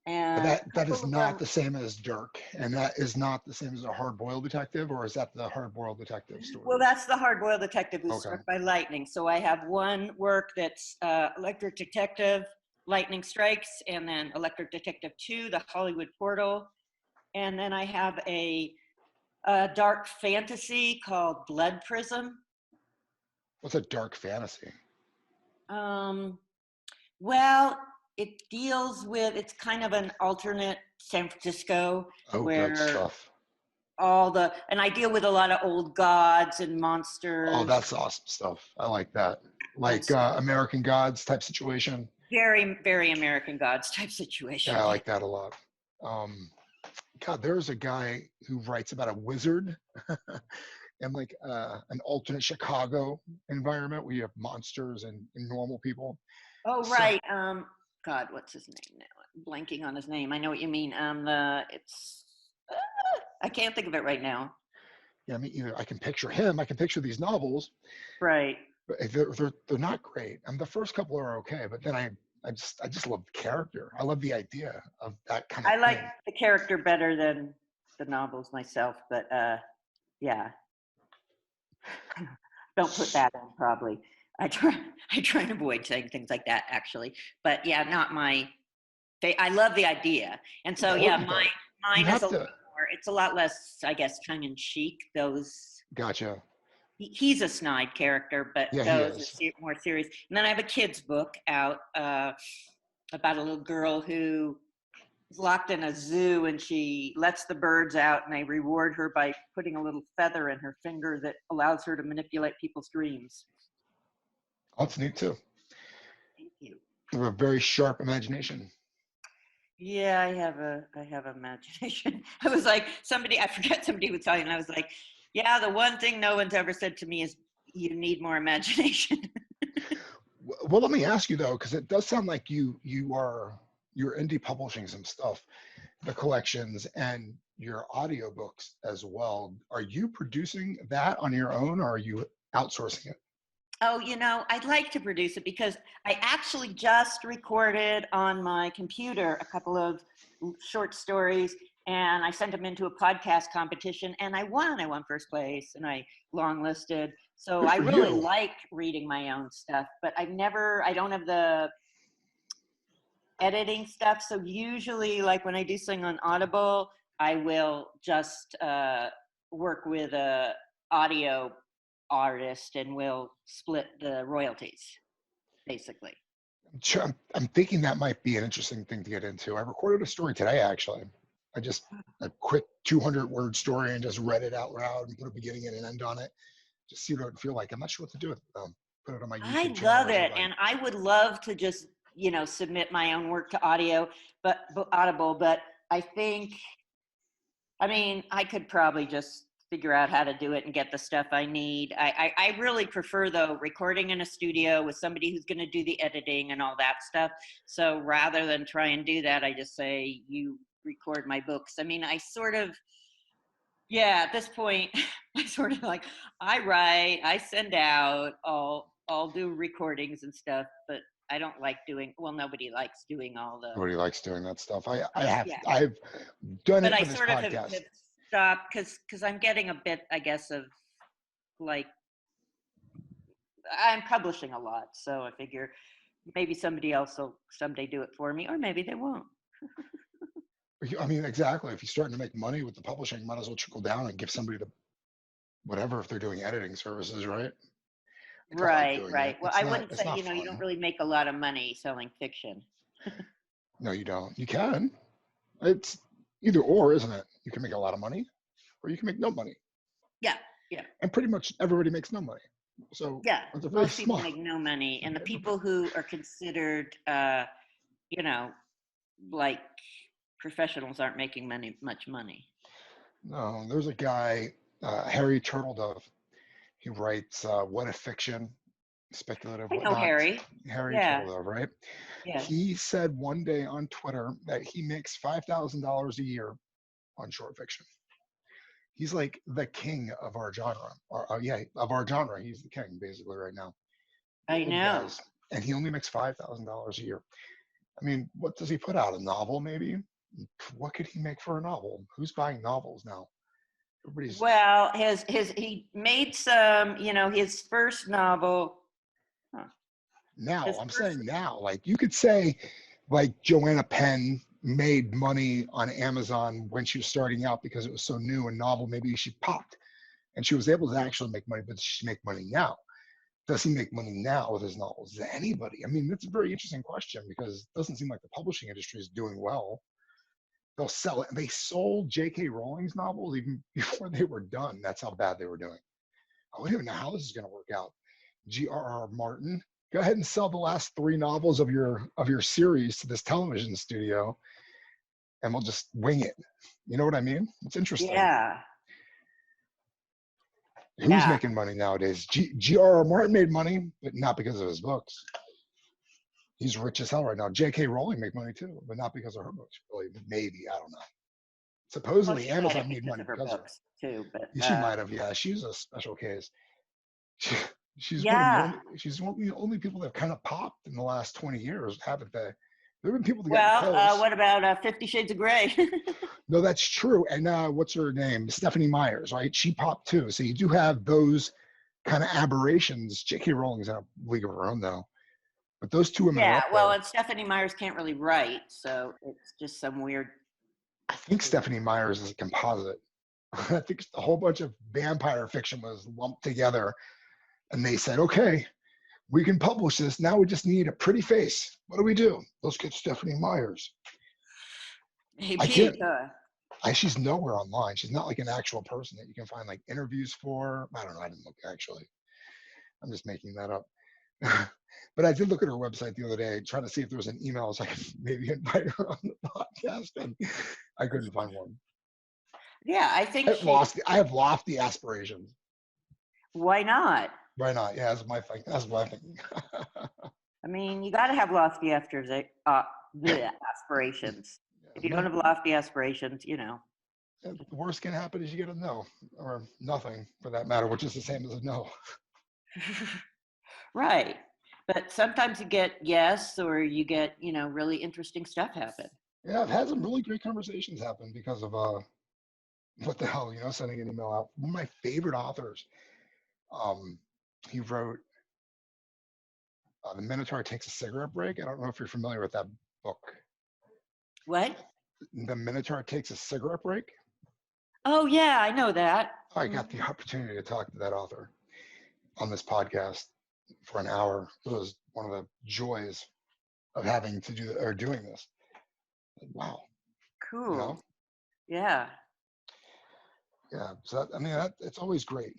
And that is not the same as Dirk, and that is not the same as a hard-boiled detective, or is that the hard-boiled detective story? Well, that's the hard-boiled detective who's struck by lightning. So I have one work that's Electric Detective, Lightning Strikes, and then Electric Detective 2, The Hollywood Portal. And then I have a dark fantasy called Blood Prism. What's a dark fantasy? Well, it deals with, it's kind of an alternate San Francisco where good stuff. And I deal with a lot of old gods and monsters. Oh, that's awesome stuff. I like that. Like American Gods type situation. Very, very American Gods type situation. Yeah, I like that a lot. God, there's a guy who writes about a wizard and like an alternate Chicago environment where you have monsters and normal people. Oh, right. God, what's his name now? I'm blanking on his name. I know what you mean. I can't think of it right now. Yeah, I mean, either I can picture him. I can picture these novels. Right. But they're not great. And the first couple are okay, but then I just love the character. I love the idea of that kind of thing. I like the character better than the novels myself, but yeah. Don't put that in, probably. I try and avoid saying things like that, actually. But yeah, not my. I love the idea, and so mine is a lot more. It's a lot less, I guess, tongue in cheek. Those. Gotcha. He's a snide character, but those are more serious. And then I have a kid's book out about a little girl who is locked in a zoo, and she lets the birds out, and they reward her by putting a little feather in her finger that allows her to manipulate people's dreams. Oh, that's neat too. Thank you. You have a very sharp imagination. Yeah, I have imagination. I was like, I forget somebody was telling me, and I was like, yeah, the one thing no one's ever said to me is you need more imagination. Well, let me ask you though, because it does sound like you're indie publishing some stuff, the collections and your audiobooks as well. Are you producing that on your own, or are you outsourcing it? Oh, I'd like to produce it because I actually just recorded on my computer a couple of short stories, and I sent them into a podcast competition, and I won. I won first place, and I longlisted. So I really like reading my own stuff, but I don't have the editing stuff. So usually, like when I do something on Audible, I will just work with a audio artist and we'll split the royalties, basically. I'm thinking that might be an interesting thing to get into. I recorded a story today, actually. A quick 200-word story and just read it out loud and put a beginning and an end on it. Just see what it would feel like. I'm not sure what to do with it. Put it on my YouTube channel. I love it. And I would love to just, submit my own work to Audible, but I think, I mean, I could probably just figure out how to do it and get the stuff I need. I really prefer, though, recording in a studio with somebody who's going to do the editing and all that stuff. So rather than try and do that, I just say, you record my books. I mean, at this point, I sort of like, I write, I send out, I'll do recordings and stuff, but I don't like doing, well, nobody likes doing all the. Nobody likes doing that stuff. Yeah. I've done it But for I this sort of podcast. have stopped because I'm getting a bit, I guess, of like, I'm publishing a lot. So I figure maybe somebody else will someday do it for me, or maybe they won't. I mean, exactly. If you're starting to make money with the publishing, might as well trickle down and give somebody to whatever if they're doing editing services, right? Right. Well, I wouldn't say, you don't really make a lot of money selling fiction. No, you don't. You can. It's either or, isn't it? You can make a lot of money or you can make no money. Yeah. And pretty much everybody makes no money. So yeah, most people make no money. And the people who are considered, like professionals aren't making much money. No, there's a guy, Harry Turtledove. He writes What If Fiction, speculative, whatnot. Harry Turtledove, right? Yeah. He said one day on Twitter that he makes $5,000 a year on short fiction. He's like the king of our genre. Of our genre. He's the king basically right now. I know. And he only makes $5,000 a year. I mean, what does he put out? A novel, maybe? What could he make for a novel? Who's buying novels now? Well, he made some, his first novel. Now, saying now, like you could say, like Joanna Penn made money on Amazon when she was starting out because it was so new and novel. Maybe she popped and she was able to actually make money, but does she make money now? Does he make money now with his novels? Does anybody? I mean, that's a very interesting question because it doesn't seem like the publishing industry is doing well. They'll sell it. They sold J.K. Rowling's novels even before they were done. That's how bad they were doing. I don't even know how this is going to work out. G.R.R. Martin, go ahead and sell the last 3 novels of your series to this television studio, and we'll just wing it. You know what I mean? It's interesting. Yeah. Who's making money nowadays? G.R.R. Martin made money, but not because of his books. He's rich as hell right now. J.K. Rowling made money too, but not because of her books. Really, maybe, I don't know. Supposedly, Amazon made money because of her books too. But she might have. Yeah, she's a special case. She's one of the only people that have kind of popped in the last 20 years, haven't they? There have been people that got close. What about 50 Shades of Grey? No, that's true. And what's her name? Stephanie Myers, right? She popped too. So you do have those kind of aberrations. J.K. Rowling's in a league of her own, though. But those two women are up there. And Stephanie Myers can't really write, so it's just some weird. I think Stephanie Myers is a composite. I think a whole bunch of vampire fiction was lumped together, and they said, okay, we can publish this. Now we just need a pretty face. What do we do? Let's get Stephanie Myers. Hey, Pete. She's nowhere online. She's not like an actual person that you can find like interviews for. I don't know. I didn't look actually. I'm just making that up. But I did look at her website the other day, trying to see if there was an email so I could maybe invite her on the podcast, and I couldn't find one. Yeah, I think I have lofty aspirations. Why not? Why not? Yeah, that's my thing. That's my thing. I mean, you got to have lofty aspirations. If you don't have lofty aspirations, The worst can happen is you get a no, or nothing for that matter, which is the same as a no. Right. But sometimes you get yes, or you get, really interesting stuff happen. Yeah, I've had some really great conversations happen because of, what the hell, sending an email out. One of my favorite authors, he wrote The Minotaur Takes a Cigarette Break. I don't know if you're familiar with that book. What? The Minotaur Takes a Cigarette Break. Oh, yeah, I know that. I got the opportunity to talk to that author on this podcast for an hour. It was one of the joys of having to do or doing this. Wow. Cool. Yeah. Yeah. So it's always great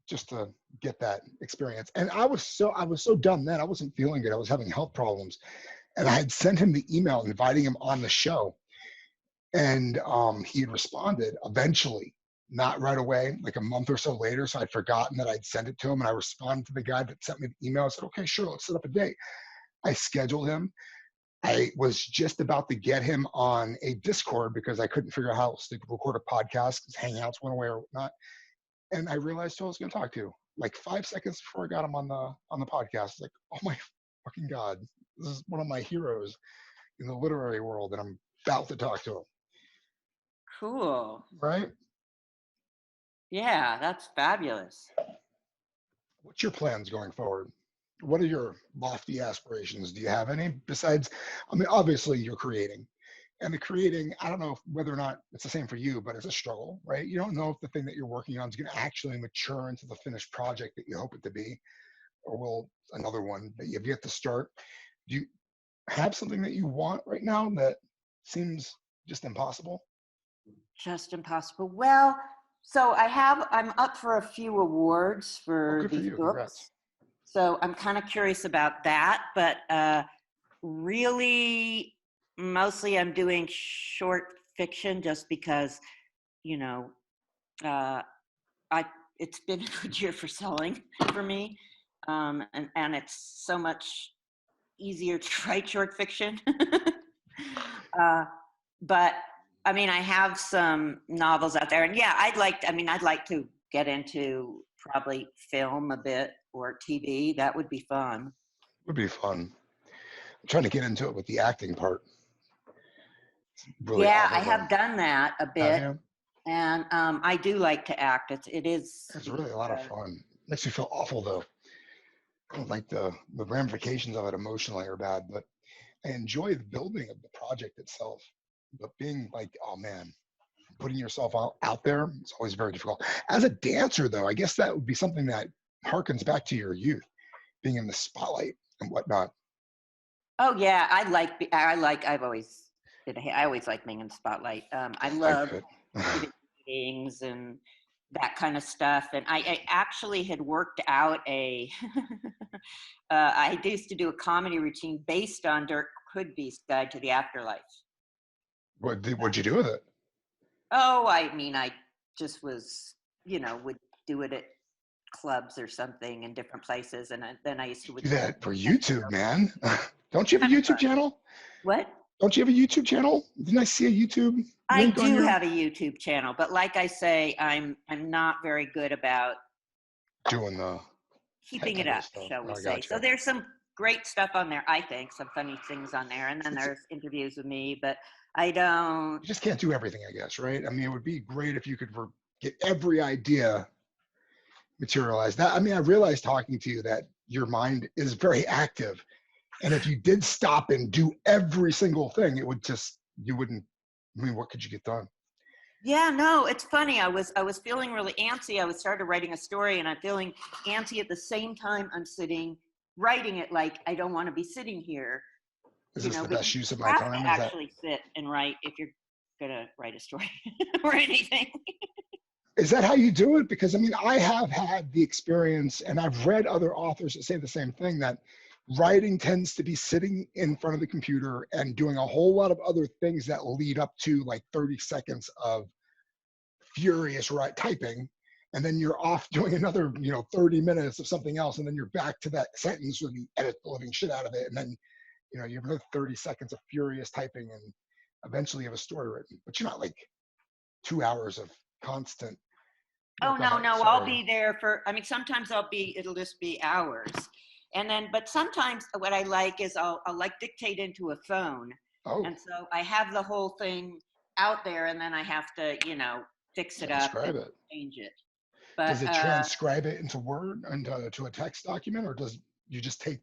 just to get that experience. And I was so done then. I wasn't feeling good. I was having health problems. And I had sent him the email inviting him on the show. And he had responded eventually, not right away, like a month or so later. So I'd forgotten that I'd sent it to him. And I responded to the guy that sent me the email. I said, okay, sure, let's set up a date. I scheduled him. I was just about to get him on a Discord because I couldn't figure out how else to record a podcast because Hangouts went away or whatnot. And I realized who I was going to talk to. Like 5 seconds before I got him on the podcast, like, oh my fucking God, this is one of my heroes in the literary world, and I'm about to talk to him. Cool. Right? Yeah, that's fabulous. What's your plans going forward? What are your lofty aspirations? Do you have any besides, I mean, obviously you're creating. And the creating, I don't know whether or not it's the same for you, but it's a struggle, right? You don't know if the thing that you're working on is going to actually mature into the finished project that you hope it to be, or will another one that you've yet to start. Do you have something that you want right now that seems just impossible? Just impossible. Well, so I'm up for a few awards for Good for these you. books. Congrats. So I'm kind of curious about that, but really, mostly I'm doing short fiction just because, you know, it's been a good year for selling for me, and it's so much easier to write short fiction. But I mean, I have some novels out there, and yeah, I'd like to get into probably film a bit or TV. That would be fun. Would be fun. I'm trying to get into it with the acting part. Really Yeah, I have done that a bit, and I do like to act. It's really a lot of fun. Makes me feel awful though. I don't like the ramifications of it emotionally are bad, but I enjoy the building of the project itself. But being like, oh man, putting yourself out there, it's always very difficult. As a dancer, though, I guess that would be something that harkens back to your youth, being in the spotlight and whatnot. Oh yeah, I've always I always like being in the spotlight. I love meetings and that kind of stuff. And I actually had worked out I used to do a comedy routine based on Dirk Hoodby's Guide to the Afterlife. What'd you do with it? Oh, I mean, I just was, would do it at clubs or something in different places. And then I used to do that for YouTube, man. Don't you have a YouTube channel? What? Don't you have a YouTube channel? Didn't I see a YouTube? I do have a YouTube channel, but like I say, I'm not very good about doing the keeping it up, shall we say. So there's some great stuff on there, I think, some funny things on there. And then there's interviews with me, but I don't. You just can't do everything, I guess, right? I mean, it would be great if you could get every idea materialized. I mean, I realized talking to you that your mind is very active. And if you did stop and do every single thing, it would just, you wouldn't, I mean, what could you get done? Yeah, no, it's funny. I was feeling really antsy. I started writing a story and I'm feeling antsy at the same time I'm sitting writing it, like I don't want to be sitting here. Is this the best use of my time? You have to actually sit and write if you're gonna write a story or anything. Is that how you do it? Because I mean, I have had the experience, and I've read other authors that say the same thing, that writing tends to be sitting in front of the computer and doing a whole lot of other things that lead up to like 30 seconds of furious typing, and then you're off doing another 30 minutes of something else, and then you're back to that sentence where you edit the living shit out of it, and then you have another 30 seconds of furious typing, and eventually you have a story written. But you're not like 2 hours of constant. Oh no, I'll be there for, sometimes it'll just be hours. And then, but sometimes what I like is I'll like dictate into a phone. Oh. And so I have the whole thing out there, and then I have to, fix it up and change it. But, does it transcribe it into Word and to a text document, or does you just take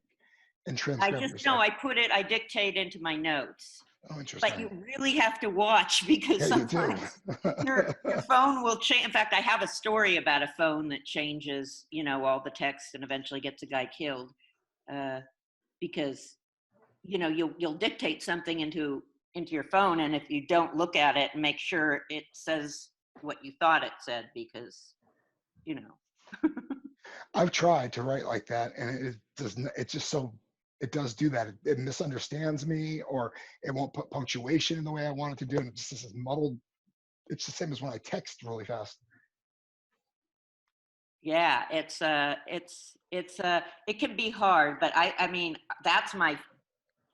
and transcribe it? I dictate into my notes. Oh, interesting. But you really have to watch, because sometimes your phone will change. In fact, I have a story about a phone that changes, all the text and eventually gets a guy killed, because, you'll dictate something into your phone, and if you don't look at it and make sure it says what you thought it said, because, I've tried to write like that, and it doesn't. It's just so it does do that. It misunderstands me, or it won't put punctuation in the way I want it to do, and it just is muddled. It's the same as when I text really fast. Yeah, it can be hard, but I mean, that's my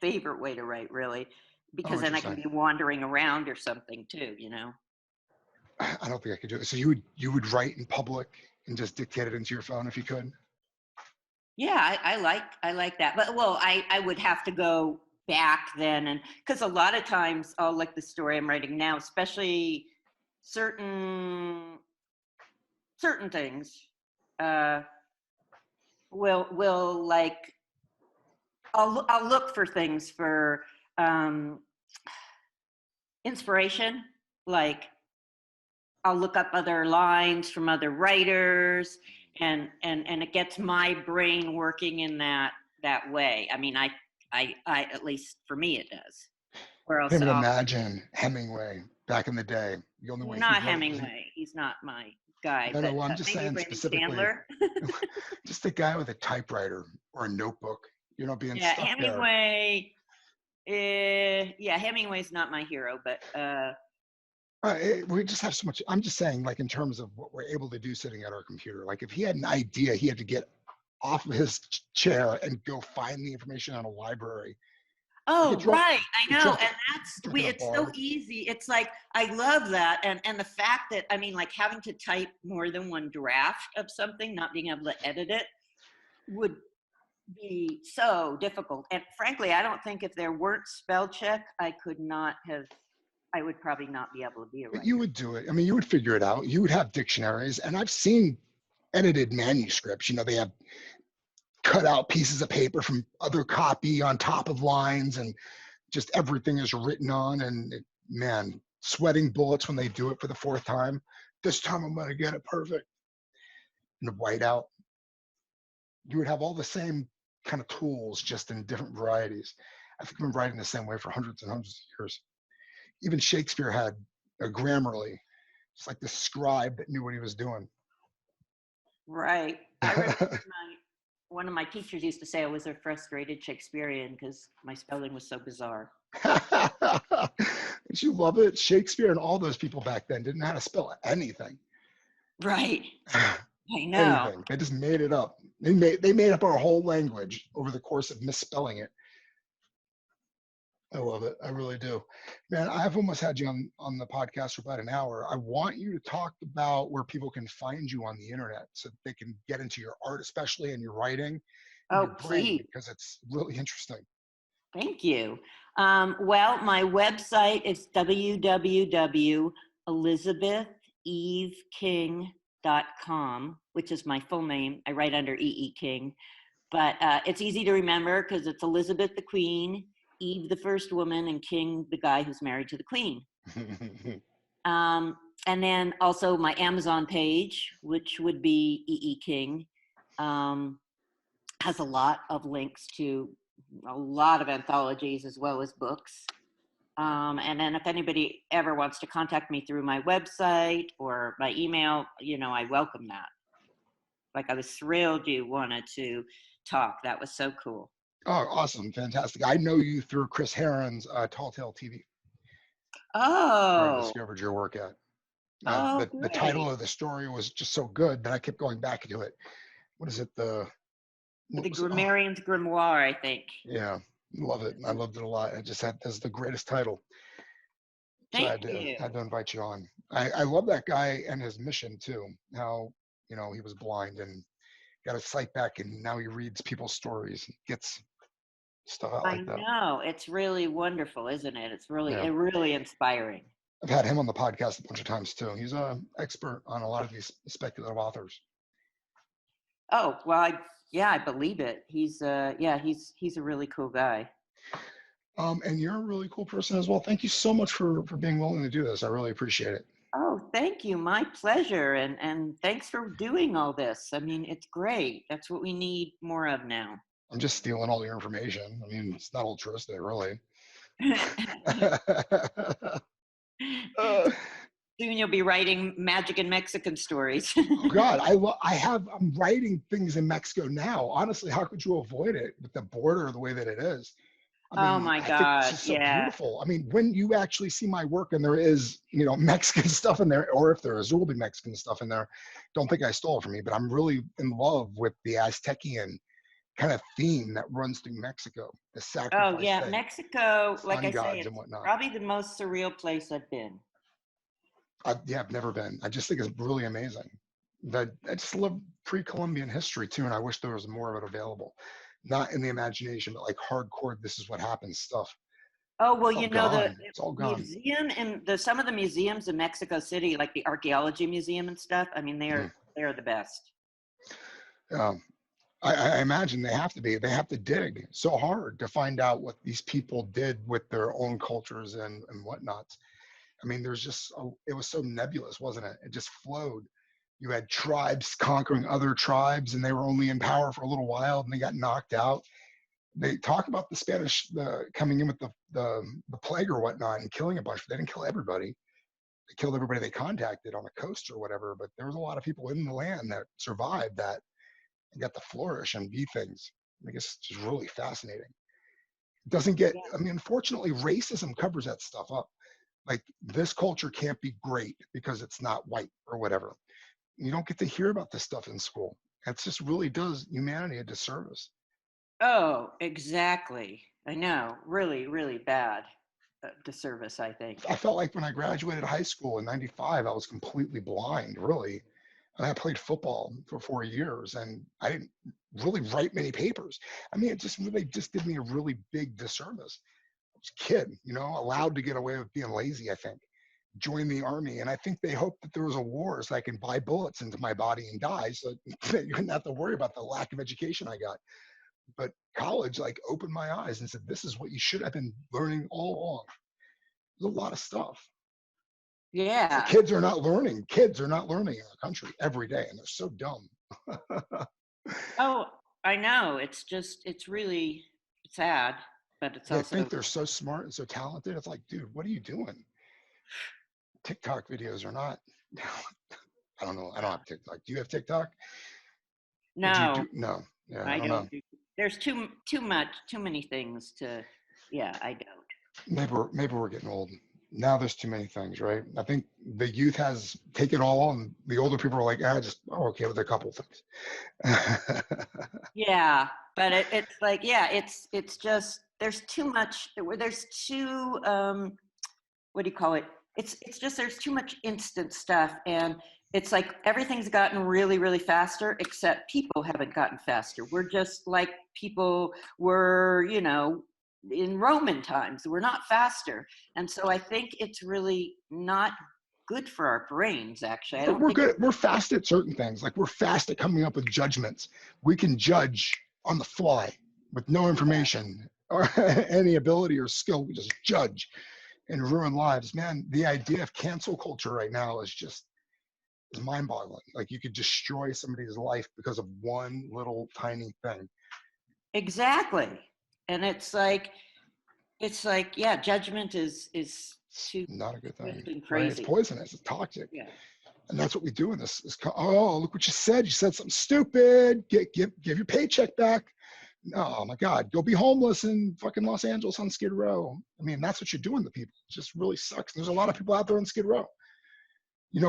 favorite way to write, really, Oh, because then I can interesting. be wandering around or something too, you know? I don't think I could do it. So you would write in public and just dictate it into your phone if you could? Yeah, I like that. But well, I would have to go back then, and because a lot of times I'll like the story I'm writing now, especially certain certain things, uh, will like I'll look for things for um, inspiration, like I'll look up other lines from other writers, and it gets my brain working in that way. I mean, I at least for me it does. Or I else can even I'll imagine Hemingway back in the day. The only way he not wrote was Hemingway. He's not my guy, no, no. but Well, I'm just maybe saying Raymond specifically, Chandler. just a guy with a typewriter or a notebook, being Yeah, stuck there. Hemingway. Yeah, Hemingway's not my hero, but We just have so much. I'm just saying, like, in terms of what we're able to do sitting at our computer. Like, if he had an idea, he had to get off of his chair and go find the information on a library. Like, oh, right. I it know. drove, And that's drunk in a it's so bar. easy. It's like I love that. And the fact that I mean like having to type more than one draft of something, not being able to edit it would be so difficult. And frankly, I don't think if there weren't spell check, I would probably not be able to be a But you writer. would do it. I mean, you would figure it out. You would have dictionaries, and I've seen edited manuscripts. They have cut out pieces of paper from other copy on top of lines, and just everything is written on. And man, sweating bullets when they do it for the fourth time. This time I'm going to get it perfect. And the whiteout, you would have all the same kind of tools, just in different varieties. I think I've been writing the same way for hundreds and hundreds of years. Even Shakespeare had a Grammarly. It's like the scribe that knew what he was doing. Right. I remember one of my teachers used to say I was a frustrated Shakespearean because my spelling was so bizarre. Did you love it? Shakespeare and all those people back then didn't know how to spell anything. Right. I know. Anything. They just made it up. They made up our whole language over the course of misspelling it. I love it. I really do. Man, I've almost had you on the podcast for about an hour. I want you to talk about where people can find you on the internet so that they can get into your art, especially in your writing and Oh, your brain, please. because it's really interesting. Thank you. Well, my website is www.elizabetheveking.com, which is my full name. I write under E.E. King, but it's easy to remember because it's Elizabeth the Queen, Eve the first woman, and King the guy who's married to the Queen. Um, and then also my Amazon page, which would be E.E. King, has a lot of links to a lot of anthologies as well as books. And then if anybody ever wants to contact me through my website or my email, I welcome that. Like I was thrilled you wanted to talk. That was so cool. Oh, awesome. Fantastic. I know you through Chris Herron's Tall Tale TV, where I Oh, discovered your work at. oh, The title great. of the story was just so good that I kept going back to it. What is it? What The was it? Oh, Grammarian's Grimoire, I think. yeah. Love it. I loved it a lot. I just had this is the greatest title. So I Thank had to you. had to invite you on. I love that guy and his mission too. How, he was blind and got his sight back, and now he reads people's stories and gets stuff out I like that. know. It's really wonderful, isn't it? It's Yeah. really inspiring. I've had him on the podcast a bunch of times too. He's an expert on a lot of these speculative authors. Oh, well, I believe it. He's a really cool guy. And you're a really cool person as well. Thank you so much for being willing to do this. I really appreciate it. Oh, thank you. My pleasure. And thanks for doing all this. I mean, it's great. That's what we need more of now. I'm just stealing all your information. I mean, it's not altruistic, really. Soon you'll be writing magic and Mexican stories. Oh God, I'm writing things in Mexico now. Honestly, how could you avoid it with the border the way that it is? I Oh mean, my I think it's God. just so Yeah. beautiful. I mean, when you actually see my work and there is, Mexican stuff in there, or if there is, there will be Mexican stuff in there. Don't think I stole it from me, but I'm really in love with the Aztecian kind of theme that runs through Mexico, the Oh sacrifice yeah. thing, Mexico, like sun I say, gods and it's whatnot. probably the most surreal place I've been. Yeah, I've never been. I just think it's really amazing. I just love pre-Columbian history too, and I wish there was more of it available. Not in the imagination, but like hardcore, this is what happens stuff. Oh, well, It's all you know, the gone. It's all gone. museum and some of the museums in Mexico City, like the archaeology museum and stuff, I mean, Mm. they're the best. Um, I imagine they have to be. They have to dig so hard to find out what these people did with their own cultures and whatnot. I mean, it was so nebulous, wasn't it? It just flowed. You had tribes conquering other tribes, and they were only in power for a little while, and they got knocked out. They talk about the Spanish coming in with the plague or whatnot and killing a bunch. They didn't kill everybody. They killed everybody they contacted on the coast or whatever. But there was a lot of people in the land that survived that and got to flourish and be things. I guess it's just really fascinating. It doesn't get. Yeah. I mean, unfortunately, racism covers that stuff up. Like this culture can't be great because it's not white or whatever. You don't get to hear about this stuff in school. It just really does humanity a disservice. Oh, exactly. I know. Really, really bad disservice, I think. I felt like when I graduated high school in '95, I was completely blind, really. And I played football for 4 years and I didn't really write many papers. I mean, it just really just did me a really big disservice. I was a kid, allowed to get away with being lazy, I think. Joined the army, and I think they hoped that there was a war so I can buy bullets into my body and die so that you didn't have to worry about the lack of education I got. But college like opened my eyes and said, this is what you should have been learning all along. There's a lot of stuff. And Yeah. kids are not learning. Kids are not learning in our country every day, and they're so dumb. Oh, I know. It's really sad, but it's They also, think they're so smart and so talented. It's like, dude, what are you doing? TikTok videos are not. I don't know. I don't have TikTok. Do you have TikTok? Or do you no, do? No. Yeah, I I don't know. don't do, there's too many things to, yeah, I don't. Maybe we're getting old. Now there's too many things, right? I think the youth has taken all, and the older people are like, just okay with a couple things. Yeah, but it's like, yeah, it's just there's too much. There's too what do you call it? It's just there's too much instant stuff, and it's like everything's gotten really, really faster, except people haven't gotten faster. We're just like people were, in Roman times. We're not faster, and so I think it's really not good for our brains. Actually, I don't we're think good. We're fast at certain things. Like we're fast at coming up with judgments. We can judge on the fly with no information or any ability or skill. We just judge and ruin lives. Man, the idea of cancel culture right now is mind-boggling. Like you could destroy somebody's life because of one little tiny thing. exactly, and it's like yeah, judgment is too Not a good thing, and right? It's crazy. poisonous. It's toxic. Yeah. And that's what we do in this. Oh, look what you said. You said something stupid. Give your paycheck back. Oh my God, go be homeless in fucking Los Angeles on Skid Row. I mean, that's what you're doing to people. It just really sucks. There's a lot of people out there on Skid Row.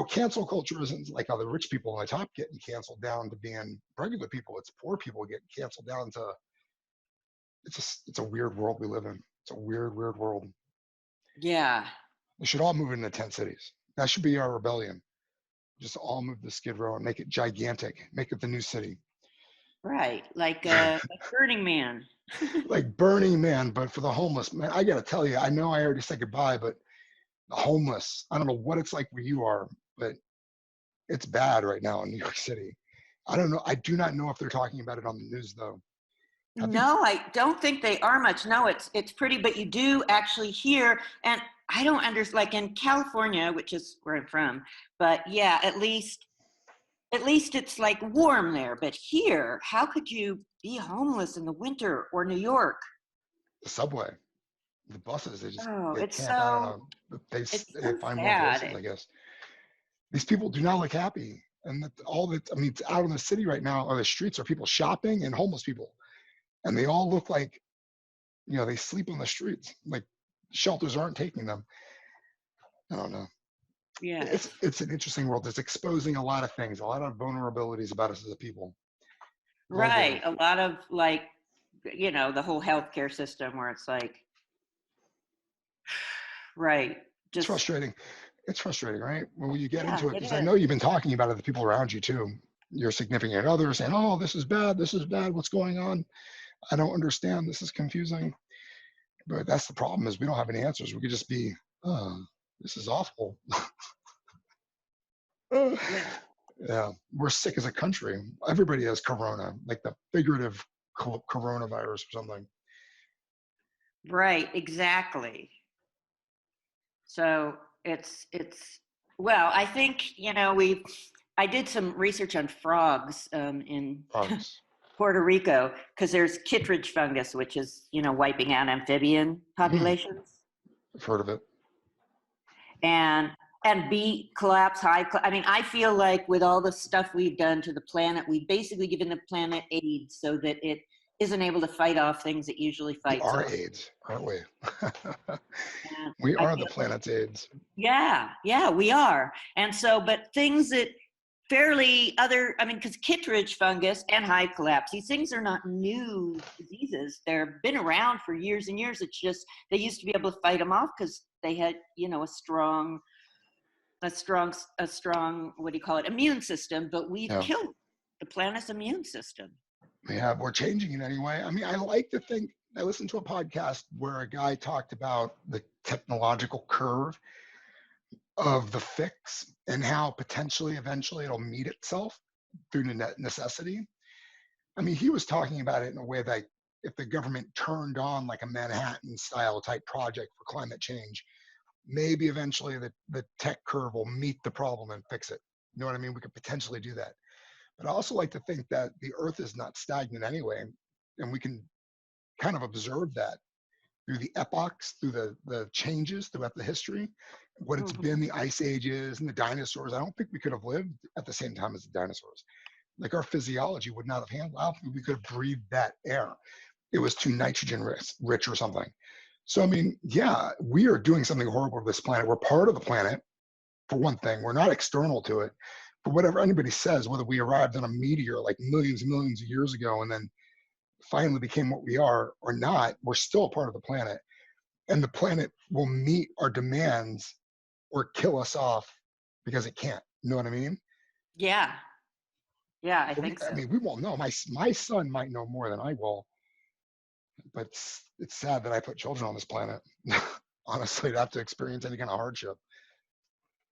Cancel culture isn't like how the rich people on the top getting canceled down to being regular people. It's poor people getting canceled down to. It's a weird world we live in. It's a weird, weird world. Yeah. We should all move into tent cities. That should be our rebellion. Just all move to Skid Row and make it gigantic. Make it the new city. Right. Like Burning Man. Like Burning Man, but for the homeless. Man, I gotta tell you, I know I already said goodbye, but the homeless, I don't know what it's like where you are, but it's bad right now in New York City. I don't know. I do not know if they're talking about it on the news though. No, I don't think they are much. No, it's pretty, but you do actually hear, and I don't understand, like in California, which is where I'm from, but yeah, at least it's like warm there. But here, how could you be homeless in the winter or New York? The subway, the buses, Oh, they it's camp out so on they it's they so find more sad. places, I guess. These people do not look happy. And that all that, I mean, it's out in the city right now on the streets are people shopping and homeless people. And they all look like, they sleep on the streets. Like shelters aren't taking them. I don't know. Yeah. It's an interesting world. It's exposing a lot of things, a lot of vulnerabilities about us as a people. Right. A lot of like, the whole healthcare system where it's like, right. It's frustrating. It's frustrating, right? When you get into it, because I is. know you've been talking about it to people around you too. Your significant other saying, "Oh, this is bad. What's going on? I don't understand. This is confusing." But that's the problem is we don't have any answers. We could just be, "Oh, this is awful." Yeah, we're sick as a country. Everybody has corona, like the figurative coronavirus or something. Right, exactly. So well, I think, I did some research on frogs in Puerto Rico, because there's Kittredge fungus, which is, wiping out amphibian populations. I've heard of it. And bee collapse, I mean, I feel like with all the stuff we've done to the planet, we've basically given the planet AIDS so that it isn't able to fight off things it usually fights off. We are AIDS, aren't we? We are the planet's AIDS. Yeah, we are. And so, but things that because Kittredge fungus and hive collapse, these things are not new diseases. They've been around for years and years. It's just they used to be able to fight them off because they had, a strong, what do you call it, immune system. But we've killed the planet's immune system. We're changing it anyway. I mean, I like to think, I listened to a podcast where a guy talked about the technological curve of the fix and how potentially eventually it'll meet itself through necessity. I mean, he was talking about it in a way that if the government turned on like a Manhattan style type project for climate change, maybe eventually the tech curve will meet the problem and fix it. You know what I mean? We could potentially do that. But I also like to think that the earth is not stagnant anyway, and we can kind of observe that through the epochs, through the changes throughout the history, what it's been, the ice ages and the dinosaurs. I don't think we could have lived at the same time as the dinosaurs. Like our physiology would not have handled, I don't think we could have breathed that air. It was too nitrogen rich or something. So, I mean, yeah, we are doing something horrible to this planet. We're part of the planet, for one thing. We're not external to it. But whatever anybody says, whether we arrived on a meteor like millions and millions of years ago and then finally became what we are or not, we're still a part of the planet. And the planet will meet our demands or kill us off because it can't. You know what I mean? Yeah. Yeah, I think so. I mean, we won't know. My son might know more than I will. But it's sad that I put children on this planet. Honestly, to have to experience any kind of hardship.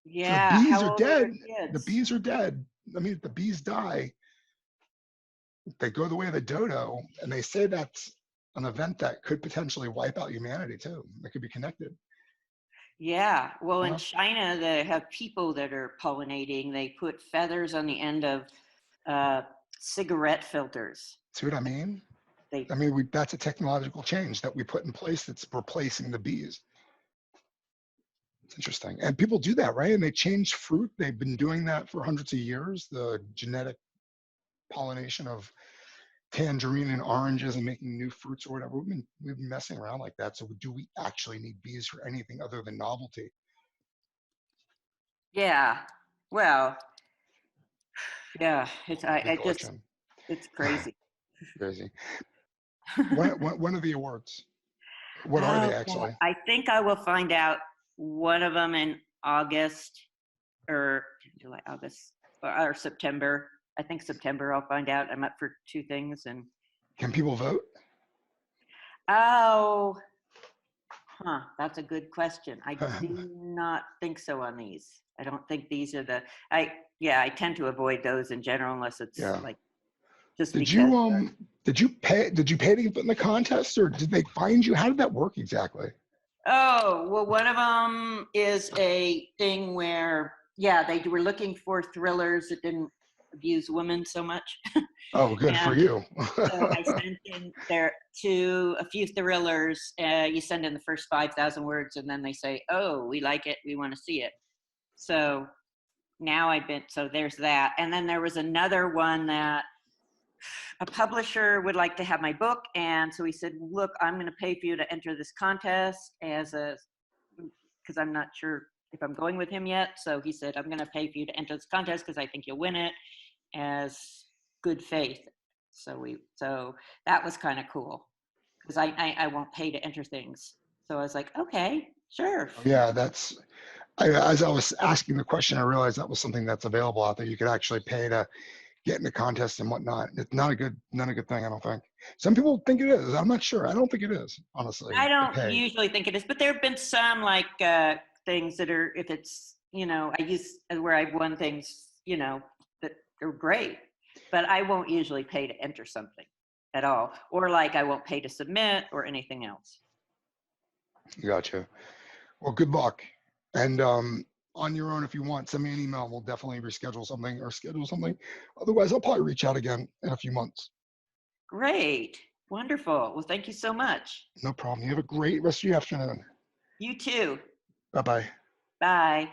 Yeah. The bees are dead. The bees are dead. I mean, if the bees die, they go the way of the dodo, and they say that's an event that could potentially wipe out humanity too. They could be connected. Yeah. Well, in China, they have people that are pollinating. They put feathers on the end of cigarette filters. See what I mean? That's a technological change that we put in place that's replacing the bees. It's interesting. And people do that, right? And they change fruit. They've been doing that for hundreds of years, the genetic pollination of tangerine and oranges and making new fruits or whatever. We've been messing around like that. So do we actually need bees for anything other than novelty? Yeah. Well, yeah. It's crazy. Crazy. When are the awards? What are they actually? I think I will find out one of them in August or July, August or September. I think September I'll find out. I'm up for two things. And can people vote? That's a good question. I do not think so on these. I don't think these are I tend to avoid those in general unless it's like just did you pay to get in the contest, or did they find you? How did that work exactly? Oh, well, one of them is a thing where they were looking for thrillers that didn't abuse women so much. Oh, good for you. So I sent in there to a few thrillers. You send in the first 5,000 words and then they say, oh, we like it. We want to see it. So now so there's that. And then there was another one that a publisher would like to have my book. And so he said, look, I'm going to pay for you to enter this contest because I'm not sure if I'm going with him yet. So he said, I'm going to pay for you to enter this contest because I think you'll win it as good faith. So that was kind of cool because I won't pay to enter things. So I was like, okay, sure. Yeah, as I was asking the question, I realized that was something that's available out there. You could actually pay to get in a contest and whatnot. It's not a good thing, I don't think. Some people think it is. I'm not sure. I don't think it is, honestly. I don't usually think it is, but there have been some like things that are, if it's, where I've won things, that are great, but I won't usually pay to enter something at all, or like I won't pay to submit or anything else. Gotcha. Well, good luck. And on your own, if you want, send me an email. We'll definitely reschedule something or schedule something. Otherwise, I'll probably reach out again in a few months. Great. Wonderful. Well, thank you so much. No problem. You have a great rest of your afternoon. You too. Bye-bye. Bye.